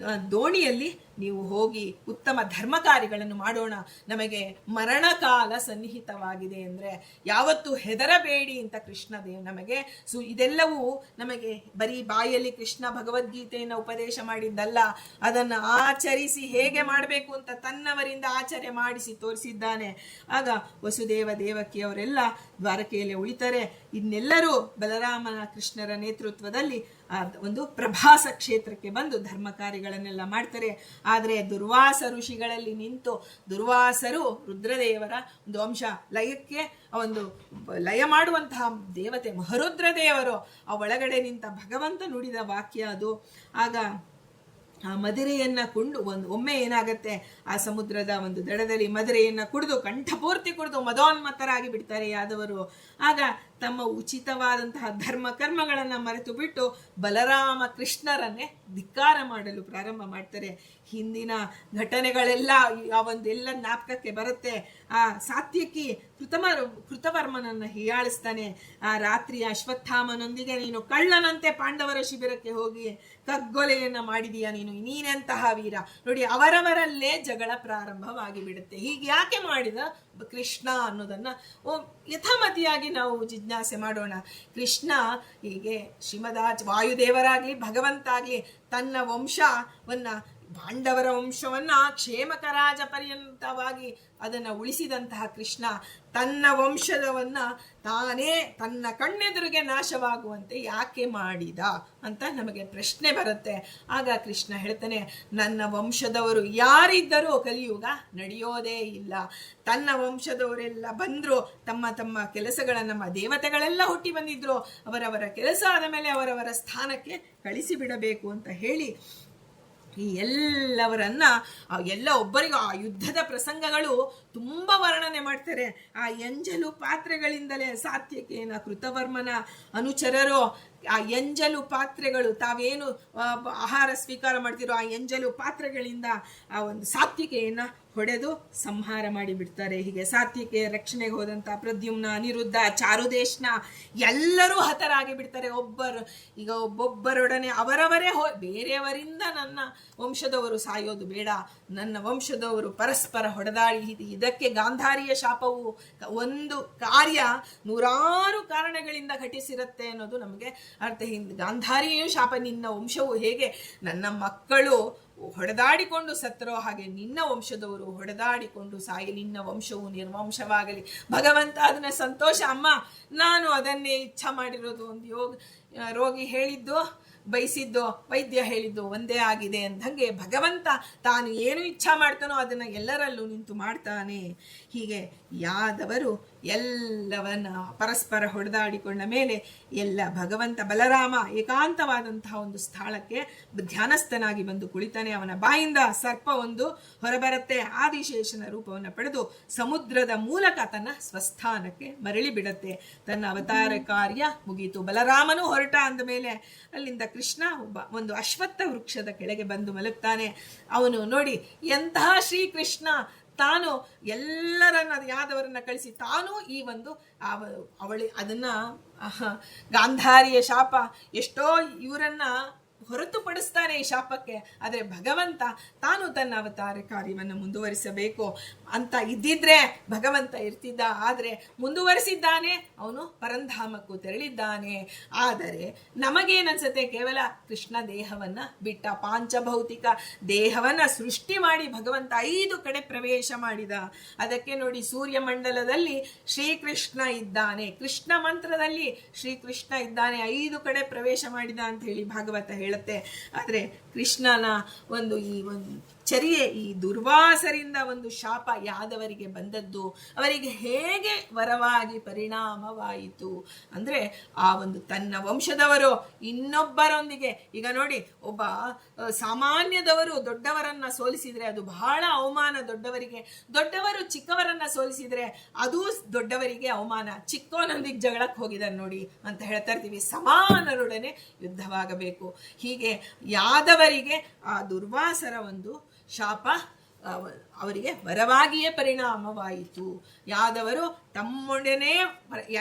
ದೋಣಿಯಲ್ಲಿ ನೀವು ಹೋಗಿ ಉತ್ತಮ ಧರ್ಮ ಕಾರ್ಯಗಳನ್ನು ಮಾಡೋಣ, ನಮಗೆ ಮರಣಕಾಲ ಸನ್ನಿಹಿತವಾಗಿದೆ ಅಂದರೆ ಯಾವತ್ತೂ ಹೆದರಬೇಡಿ ಅಂತ ಕೃಷ್ಣದೇವ್ ನಮಗೆ ಇದೆಲ್ಲವೂ ನಮಗೆ ಬರೀ ಬಾಯಲ್ಲಿ ಕೃಷ್ಣ ಭಗವದ್ಗೀತೆಯನ್ನು ಉಪದೇಶ ಮಾಡಿದ್ದಲ್ಲ, ಅದನ್ನು ಆಚರಿಸಿ ಹೇಗೆ ಮಾಡಬೇಕು ಅಂತ ತನ್ನವರಿಂದ ಆಚರಣೆ ಮಾಡಿಸಿ ತೋರಿಸಿದ್ದಾನೆ. ಆಗ ವಸುದೇವ ದೇವಕಿ ಅವರೆಲ್ಲ ದ್ವಾರಕೆಯಲ್ಲಿ ಉಳಿತಾರೆ. ಇನ್ನೆಲ್ಲರೂ ಬಲರಾಮನ ಕೃಷ್ಣರ ನೇತೃತ್ವದಲ್ಲಿ ಒಂದು ಪ್ರಭಾಸ ಕ್ಷೇತ್ರಕ್ಕೆ ಬಂದು ಧರ್ಮ ಕಾರ್ಯಗಳನ್ನೆಲ್ಲ ಮಾಡ್ತಾರೆ. ಆದರೆ ದುರ್ವಾಸ ಋಷಿಗಳಲ್ಲಿ ನಿಂತು ದುರ್ವಾಸರು ರುದ್ರದೇವರ ಒಂದು ಅಂಶ ಲಯಕ್ಕೆ ಒಂದು ಲಯ ಮಾಡುವಂತಹ ದೇವತೆ ಮಹರುದ್ರ ದೇವರು, ಆ ಒಳಗಡೆ ನಿಂತ ಭಗವಂತ ನುಡಿದ ವಾಕ್ಯ ಅದು. ಆಗ ಆ ಮದಿರೆಯನ್ನ ಒಮ್ಮೆ ಏನಾಗತ್ತೆ, ಆ ಸಮುದ್ರದ ಒಂದು ದಡದಲ್ಲಿ ಮದಿರೆಯನ್ನ ಕುಡಿದು ಕಂಠಪೂರ್ತಿ ಕುಡಿದು ಮದೋನ್ಮತ್ತರಾಗಿ ಬಿಡ್ತಾರೆ ಯಾದವರು. ಆಗ ತಮ್ಮ ಉಚಿತವಾದಂತಹ ಧರ್ಮ ಕರ್ಮಗಳನ್ನು ಮರೆತು ಬಿಟ್ಟು ಬಲರಾಮ ಕೃಷ್ಣರನ್ನೇ ಧಿಕ್ಕಾರ ಮಾಡಲು ಪ್ರಾರಂಭ ಮಾಡ್ತಾರೆ. ಹಿಂದಿನ ಘಟನೆಗಳೆಲ್ಲ ಆ ಒಂದೆಲ್ಲ ಜ್ಞಾಪಕಕ್ಕೆ ಬರುತ್ತೆ. ಆ ಸಾತ್ಯಕಿ ಕೃತವರ್ಮನನ್ನ ಹೀಯಾಳಿಸ್ತಾನೆ. ಆ ರಾತ್ರಿ ಅಶ್ವತ್ಥಾಮನೊಂದಿಗೆ ನೀನು ಕಳ್ಳನಂತೆ ಪಾಂಡವರ ಶಿಬಿರಕ್ಕೆ ಹೋಗಿ ಕಗ್ಗೊಲೆಯನ್ನ ಮಾಡಿದೀಯ, ನೀನೆಂತಹ ವೀರ. ನೋಡಿ, ಅವರವರಲ್ಲೇ ಜಗಳ ಪ್ರಾರಂಭವಾಗಿ ಬಿಡುತ್ತೆ. ಹೀಗೆ ಯಾಕೆ ಮಾಡಿದ ಕೃಷ್ಣ ಅನ್ನೋದನ್ನ ಯಥಾಮತಿಯಾಗಿ ನಾವು ಜಿಜ್ಞಾಸೆ ಮಾಡೋಣ. ಕೃಷ್ಣ ಹೀಗೆ ವಾಯುದೇವರಾಗ್ಲಿ ಭಗವಂತ ಆಗ್ಲಿ ತನ್ನ ವಂಶವನ್ನ, ಪಾಂಡವರ ವಂಶವನ್ನ ಕ್ಷೇಮಕರಾಜ ಪರ್ಯಂತವಾಗಿ ಅದನ್ನ ಉಳಿಸಿದಂತಹ ಕೃಷ್ಣ ತನ್ನ ವಂಶದವನ್ನ ತಾನೇ ತನ್ನ ಕಣ್ಣೆದುರಿಗೆ ನಾಶವಾಗುವಂತೆ ಯಾಕೆ ಮಾಡಿದ ಅಂತ ನಮಗೆ ಪ್ರಶ್ನೆ ಬರುತ್ತೆ. ಆಗ ಕೃಷ್ಣ ಹೇಳ್ತಾನೆ, ನನ್ನ ವಂಶದವರು ಯಾರಿದ್ದರೂ ಕಲಿಯುಗ ನಡೆಯೋದೇ ಇಲ್ಲ. ತನ್ನ ವಂಶದವರೆಲ್ಲ ಬಂದ್ರು, ತಮ್ಮ ತಮ್ಮ ನಮ್ಮ ದೇವತೆಗಳೆಲ್ಲ ಹುಟ್ಟಿ ಬಂದಿದ್ರು, ಅವರವರ ಕೆಲಸ ಆದ ಮೇಲೆ ಅವರವರ ಸ್ಥಾನಕ್ಕೆ ಕಳಿಸಿಬಿಡಬೇಕು ಅಂತ ಹೇಳಿ ಈ ಎಲ್ಲವರನ್ನ ಎಲ್ಲ ಒಬ್ಬರಿಗೂ ಆ ಯುದ್ಧದ ಪ್ರಸಂಗಗಳು ತುಂಬಾ ವರ್ಣನೆ ಮಾಡ್ತಾರೆ. ಆ ಎಂಜಲು ಪಾತ್ರೆಗಳಿಂದಲೇ ಸಾತ್ಯಕೇನ ಕೃತವರ್ಮನ ಅನುಚರರು ಆ ಎಂಜಲು ಪಾತ್ರೆಗಳು, ತಾವೇನು ಆಹಾರ ಸ್ವೀಕಾರ ಮಾಡ್ತಿರೋ ಆ ಎಂಜಲು ಪಾತ್ರೆಗಳಿಂದ ಆ ಒಂದು ಸಾತ್ವಿಕೆಯನ್ನ ಹೊಡೆದು ಸಂಹಾರ ಮಾಡಿ ಬಿಡ್ತಾರೆ. ಹೀಗೆ ಸಾತ್ವಿಕೆ ರಕ್ಷಣೆಗೆ ಹೋದಂತ ಪ್ರದ್ಯುಮ್ನ, ಅನಿರುದ್ಧ, ಚಾರುದೇಶ್ನ ಎಲ್ಲರೂ ಹತರಾಗಿ ಬಿಡ್ತಾರೆ. ಈಗ ಒಬ್ಬೊಬ್ಬರೊಡನೆ ಅವರವರೇ ಬೇರೆಯವರಿಂದ ನನ್ನ ವಂಶದವರು ಸಾಯೋದು ಬೇಡ, ನನ್ನ ವಂಶದವರು ಪರಸ್ಪರ ಹೊಡೆದಾಡಿ, ಇದಕ್ಕೆ ಗಾಂಧಾರಿಯ ಶಾಪವು ಒಂದು ಕಾರ್ಯ ನೂರಾರು ಕಾರಣಗಳಿಂದ ಘಟಿಸಿರುತ್ತೆ ಅನ್ನೋದು ನಮಗೆ ಅರ್ಥ. ಗಾಂಧಾರಿಯ ಶಾಪ, ನಿನ್ನ ವಂಶವು ಹೇಗೆ ನನ್ನ ಮಕ್ಕಳು ಹೊಡೆದಾಡಿಕೊಂಡು ಸತ್ತರೋ ಹಾಗೆ ನಿನ್ನ ವಂಶದವರು ಹೊಡೆದಾಡಿಕೊಂಡು ಸಾಯಿ, ನಿನ್ನ ವಂಶವು ನಿರ್ವಂಶವಾಗಲಿ. ಭಗವಂತ ಅದನ್ನ ಸಂತೋಷ, ಅಮ್ಮ ನಾನು ಅದನ್ನೇ ಇಚ್ಛಾ ಮಾಡಿರೋದು. ಒಂದು ರೋಗಿ ಹೇಳಿದ್ದು ಬಯಸಿದ್ದು, ವೈದ್ಯ ಹೇಳಿದ್ದು ಒಂದೇ ಆಗಿದೆ ಅಂದಂಗೆ ಭಗವಂತ ತಾನು ಏನು ಇಚ್ಛಾ ಮಾಡ್ತಾನೋ ಅದನ್ನ ಎಲ್ಲರಲ್ಲೂ ನಿಂತು ಮಾಡ್ತಾನೆ. ಹೀಗೆ ಯಾದವರು ಎಲ್ಲವನ್ನ ಪರಸ್ಪರ ಹೊಡೆದಾಡಿಕೊಂಡ ಮೇಲೆ ಎಲ್ಲ ಭಗವಂತ ಬಲರಾಮ ಏಕಾಂತವಾದಂತಹ ಒಂದು ಸ್ಥಳಕ್ಕೆ ಧ್ಯಾನಸ್ಥನಾಗಿ ಬಂದು ಕುಳಿತಾನೆ. ಅವನ ಬಾಯಿಂದ ಸರ್ಪ ಒಂದು ಹೊರಬರುತ್ತೆ. ಆದಿಶೇಷನ ರೂಪವನ್ನು ಪಡೆದು ಸಮುದ್ರದ ಮೂಲಕ ತನ್ನ ಸ್ವಸ್ಥಾನಕ್ಕೆ ಮರಳಿ ಬಿಡತ್ತೆ. ತನ್ನ ಅವತಾರ ಕಾರ್ಯ ಮುಗೀತು. ಬಲರಾಮನು ಹೊರಟ ಅಂದ ಮೇಲೆ ಅಲ್ಲಿಂದ ಕೃಷ್ಣ ಒಂದು ಅಶ್ವತ್ಥ ವೃಕ್ಷದ ಕೆಳಗೆ ಬಂದು ಮಲಗ್ತಾನೆ. ಅವನು ನೋಡಿ ಎಂತಹ ಶ್ರೀಕೃಷ್ಣ, ತಾನು ಎಲ್ಲರನ್ನ ಯಾದವರನ್ನ ಕಳಿಸಿ ತಾನು ಈ ಒಂದು ಅದನ್ನ ಗಾಂಧಾರಿಯ ಶಾಪ ಎಷ್ಟೋ ಇವರನ್ನ ಹೊರತುಪಡಿಸ್ತಾನೆ ಈ ಶಾಪಕ್ಕೆ. ಆದರೆ ಭಗವಂತ ತಾನು ತನ್ನ ಅವತಾರ ಕಾರ್ಯವನ್ನು ಮುಂದುವರಿಸಬೇಕು ಅಂತ ಇದ್ದಿದ್ರೆ ಭಗವಂತ ಇರ್ತಿದ್ದ. ಆದರೆ ಮುಂದುವರಿಸಿದ್ದಾನೆ, ಅವನು ಪರಂಧಾಮಕ್ಕೂ ತೆರಳಿದ್ದಾನೆ. ಆದರೆ ನಮಗೇನನ್ಸುತ್ತೆ, ಕೇವಲ ಕೃಷ್ಣ ದೇಹವನ್ನ ಬಿಟ್ಟ, ಪಾಂಚಭೌತಿಕ ದೇಹವನ್ನ ಸೃಷ್ಟಿ ಮಾಡಿ ಭಗವಂತ 5 ಕಡೆ ಪ್ರವೇಶ ಮಾಡಿದ. ಅದಕ್ಕೆ ನೋಡಿ ಸೂರ್ಯಮಂಡಲದಲ್ಲಿ ಶ್ರೀಕೃಷ್ಣ ಇದ್ದಾನೆ, ಕೃಷ್ಣ ಮಂತ್ರದಲ್ಲಿ ಶ್ರೀಕೃಷ್ಣ ಇದ್ದಾನೆ, 5 ಕಡೆ ಪ್ರವೇಶ ಮಾಡಿದ ಅಂತ ಹೇಳಿ ಭಾಗವತ ಹೇಳುತ್ತೆ. ಆದ್ರೆ ಕೃಷ್ಣನ ಒಂದು ಈ ಒಂದು ಚರ್ಯೆ, ಈ ದುರ್ವಾಸರಿಂದ ಒಂದು ಶಾಪ ಯಾದವರಿಗೆ ಬಂದದ್ದು ಅವರಿಗೆ ಹೇಗೆ ವರವಾಗಿ ಪರಿಣಾಮವಾಯಿತು ಅಂದ್ರೆ, ಆ ಒಂದು ತನ್ನ ವಂಶದವರು ಇನ್ನೊಬ್ಬರೊಂದಿಗೆ, ಈಗ ನೋಡಿ ಒಬ್ಬ ಸಾಮಾನ್ಯದವರು ದೊಡ್ಡವರನ್ನ ಸೋಲಿಸಿದ್ರೆ ಅದು ಬಹಳ ಅವಮಾನ ದೊಡ್ಡವರಿಗೆ, ದೊಡ್ಡವರು ಚಿಕ್ಕವರನ್ನ ಸೋಲಿಸಿದ್ರೆ ಅದು ದೊಡ್ಡವರಿಗೆ ಅವಮಾನ. ಚಿಕ್ಕವನೊಂದಿಗೆ ಜಗಳಕ್ಕೆ ಹೋಗಿದ್ದಾನೆ ನೋಡಿ ಅಂತ ಹೇಳ್ತಾ ಇರ್ತೀವಿ. ಸಮಾನರೊಡನೆ ಯುದ್ಧವಾಗಬೇಕು. ಹೀಗೆ ಯಾದವರಿಗೆ ಆ ದುರ್ವಾಸರ ಒಂದು ಶಾಪ ಅವರಿಗೆ ವರವಾಗಿಯೇ ಪರಿಣಾಮವಾಯಿತು. ಯಾದವರು ತಮ್ಮೊಡನೆ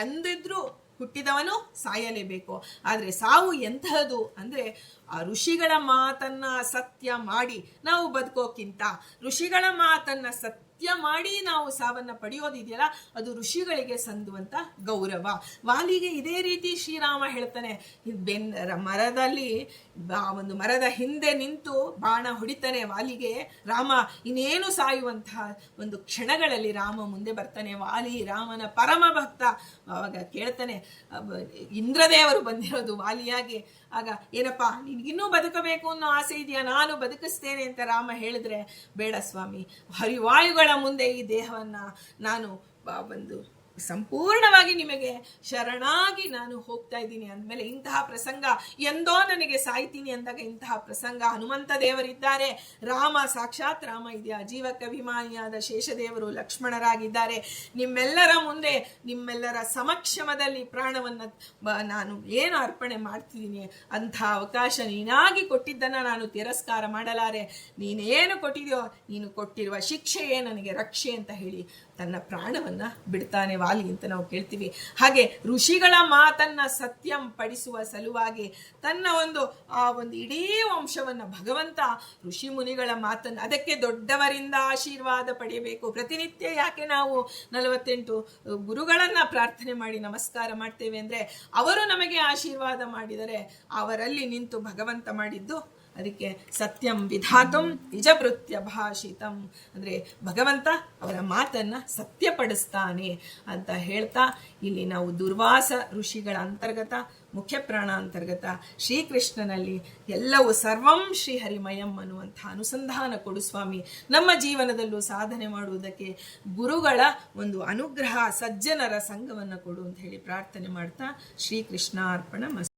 ಎಂದಿದ್ರು ಹುಟ್ಟಿದವನು ಸಾಯಲೇಬೇಕು. ಆದರೆ ಸಾವು ಎಂತಹದು ಅಂದ್ರೆ, ಆ ಋಷಿಗಳ ಮಾತನ್ನ ಸತ್ಯ ಮಾಡಿ ನಾವು ಬದುಕೋಕ್ಕಿಂತ ಋಷಿಗಳ ಮಾತನ್ನ ಸತ್ಯ ಮಾಡಿ ನಾವು ಸಾವನ್ನ ಪಡೆಯೋದಿದೆಯಲ್ಲ, ಅದು ಋಷಿಗಳಿಗೆ ಸಂದುವಂತ ಗೌರವ. ವಾಲಿಗೆ ಇದೇ ರೀತಿ ಶ್ರೀರಾಮ ಹೇಳ್ತಾನೆ. ಮರದಲ್ಲಿ ಒಂದು ಮರದ ಹಿಂದೆ ನಿಂತು ಬಾಣ ಹೊಡಿತಾನೆ ವಾಲಿಗೆ ರಾಮ. ಇನ್ನೇನು ಸಾಯುವಂತಹ ಒಂದು ಕ್ಷಣಗಳಲ್ಲಿ ರಾಮ ಮುಂದೆ ಬರ್ತಾನೆ. ವಾಲಿ ರಾಮನ ಪರಮ ಭಕ್ತ. ಅವಾಗ ಕೇಳ್ತಾನೆ, ಇಂದ್ರದೇವರು ಬಂದಿರೋದು ವಾಲಿಯಾಗಿ. ಆಗ ಏನಪ್ಪಾ ನಿನ್ಗಿನ್ನೂ ಬದುಕಬೇಕು ಅನ್ನೋ ಆಸೆ ಇದೆಯಾ, ನಾನು ಬದುಕಿಸ್ತೇನೆ ಅಂತ ರಾಮ ಹೇಳಿದ್ರೆ, ಬೇಡ ಸ್ವಾಮಿ, ಹರಿವಾಯುಗಳ ಮುಂದೆ ಈ ದೇಹವನ್ನ ನಾನು ಒಂದು ಸಂಪೂರ್ಣವಾಗಿ ನಿಮಗೆ ಶರಣಾಗಿ ನಾನು ಹೋಗ್ತಾ ಇದ್ದೀನಿ ಅಂದಮೇಲೆ, ಇಂತಹ ಪ್ರಸಂಗ ಎಂದೋ ನನಗೆ ಸಾಯ್ತೀನಿ ಅಂದಾಗ ಇಂತಹ ಪ್ರಸಂಗ, ಹನುಮಂತ ದೇವರಿದ್ದಾರೆ, ರಾಮ ಸಾಕ್ಷಾತ್ ರಾಮ ಇದೆಯಾ, ಜೀವಕ್ಕೆ ಅಭಿಮಾನಿಯಾದ ಶೇಷದೇವರು ಲಕ್ಷ್ಮಣರಾಗಿದ್ದಾರೆ. ನಿಮ್ಮೆಲ್ಲರ ಮುಂದೆ ನಿಮ್ಮೆಲ್ಲರ ಸಮಕ್ಷಮದಲ್ಲಿ ಪ್ರಾಣವನ್ನ ನಾನು ಏನು ಅರ್ಪಣೆ ಮಾಡ್ತಿದ್ದೀನಿ, ಅಂಥ ಅವಕಾಶ ನೀನಾಗಿ ಕೊಟ್ಟಿದ್ದನ್ನ ನಾನು ತಿರಸ್ಕಾರ ಮಾಡಲಾರೆ. ನೀನೇನು ಕೊಟ್ಟಿದೆಯೋ, ನೀನು ಕೊಟ್ಟಿರುವ ಶಿಕ್ಷೆಯೇ ನನಗೆ ರಕ್ಷೆ ಅಂತ ಹೇಳಿ ತನ್ನ ಪ್ರಾಣವನ್ನ ಬಿಡ್ತಾನೆ ವಾಲಿ ಅಂತ ನಾವು ಕೇಳ್ತೀವಿ. ಹಾಗೆ ಋಷಿಗಳ ಮಾತನ್ನ ಸತ್ಯಂ ಪಡಿಸುವ ಸಲುವಾಗಿ ತನ್ನ ಆ ಒಂದು ಇಡೀ ವಂಶವನ್ನ ಭಗವಂತ ಋಷಿ ಮುನಿಗಳ ಮಾತನ್ನ, ಅದಕ್ಕೆ ದೊಡ್ಡವರಿಂದ ಆಶೀರ್ವಾದ ಪಡೆಯಬೇಕು. ಪ್ರತಿನಿತ್ಯ ಯಾಕೆ ನಾವು 48 ಗುರುಗಳನ್ನ ಪ್ರಾರ್ಥನೆ ಮಾಡಿ ನಮಸ್ಕಾರ ಮಾಡ್ತೇವೆ ಅಂದ್ರೆ, ಅವರು ನಮಗೆ ಆಶೀರ್ವಾದ ಮಾಡಿದರೆ ಅವರಲ್ಲಿ ನಿಂತು ಭಗವಂತ ಮಾಡಿದ್ದು. ಅದಕ್ಕೆ ಸತ್ಯಂ ವಿಧಾತಂ ನಿಜಭೃತ್ಯ ಭಾಷಿತಂ ಅಂದ್ರೆ ಭಗವಂತ ಅವರ ಮಾತನ್ನ ಸತ್ಯಪಡಿಸ್ತಾನೆ ಅಂತ ಹೇಳ್ತಾ, ಇಲ್ಲಿ ನಾವು ದುರ್ವಾಸ ಋಷಿಗಳ ಅಂತರ್ಗತ, ಮುಖ್ಯ ಪ್ರಾಣ ಅಂತರ್ಗತ ಶ್ರೀಕೃಷ್ಣನಲ್ಲಿ ಎಲ್ಲವೂ ಸರ್ವಂ ಶ್ರೀಹರಿಮಯಂ ಅನ್ನುವಂಥ ಅನುಸಂಧಾನ ಕೊಡು ಸ್ವಾಮಿ. ನಮ್ಮ ಜೀವನದಲ್ಲೂ ಸಾಧನೆ ಮಾಡುವುದಕ್ಕೆ ಗುರುಗಳ ಒಂದು ಅನುಗ್ರಹ, ಸಜ್ಜನರ ಸಂಘವನ್ನು ಕೊಡು ಅಂತ ಹೇಳಿ ಪ್ರಾರ್ಥನೆ ಮಾಡ್ತಾ ಶ್ರೀಕೃಷ್ಣಾರ್ಪಣ ಮಸ್ತು.